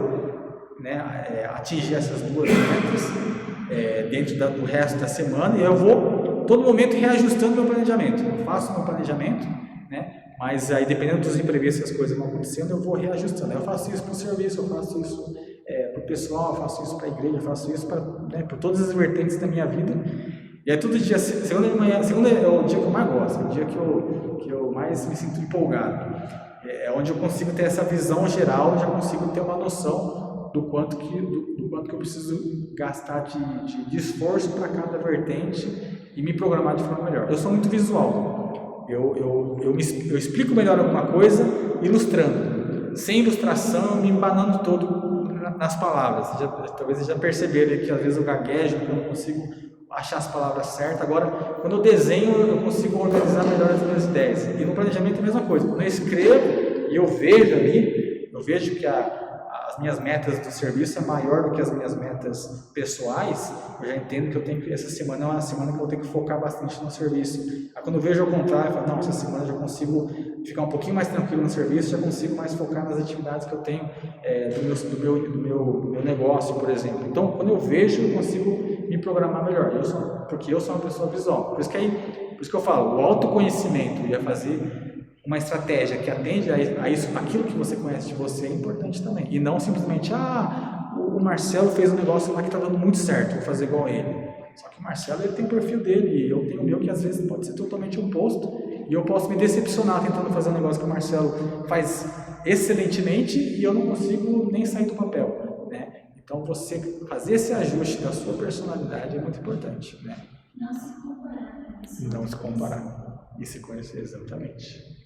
né, atingir essas 2 metas dentro do resto da semana, e eu vou todo momento reajustando meu planejamento. Eu faço meu planejamento, né? Mas aí, dependendo dos imprevistos, as coisas vão acontecendo, eu vou reajustando. Eu faço isso para o serviço, eu faço isso para o pessoal, eu faço isso para a igreja, eu faço isso para todas as vertentes da minha vida. E aí, todo dia, segunda é o dia que eu mais gosto, é o dia que eu mais me sinto empolgado. É onde eu consigo ter essa visão geral, já consigo ter uma noção do quanto que eu preciso gastar de esforço para cada vertente e me programar de forma melhor. Eu sou muito visual. Eu explico melhor alguma coisa ilustrando, sem ilustração, me embanando todo nas palavras. Talvez vocês já perceberam que às vezes eu gaguejo, porque eu não consigo achar as palavras certas. Agora, quando eu desenho, eu consigo organizar melhor as minhas ideias. E no planejamento é a mesma coisa. Quando eu escrevo e eu vejo ali, eu vejo que as minhas metas do serviço é maior do que as minhas metas pessoais, eu já entendo que essa semana é uma semana que eu vou ter que focar bastante no serviço. Aí quando eu vejo ao contrário, eu falo, não, essa semana eu já consigo ficar um pouquinho mais tranquilo no serviço, já consigo mais focar nas atividades que eu tenho do meu negócio, por exemplo. Então, quando eu vejo, eu consigo me programar melhor. Porque eu sou uma pessoa visual. Por isso que eu falo, o autoconhecimento e a fazer uma estratégia que atende a isso, aquilo que você conhece de você é importante também. E não simplesmente, o Marcelo fez um negócio lá que está dando muito certo, vou fazer igual a ele. Só que o Marcelo ele tem o perfil dele e eu tenho o meu que às vezes pode ser totalmente oposto. E eu posso me decepcionar tentando fazer um negócio que o Marcelo faz excelentemente e eu não consigo nem sair do papel, né? Então, você fazer esse ajuste da sua personalidade é muito importante, né? Não se comparar. Não se comparar e se conhecer exatamente.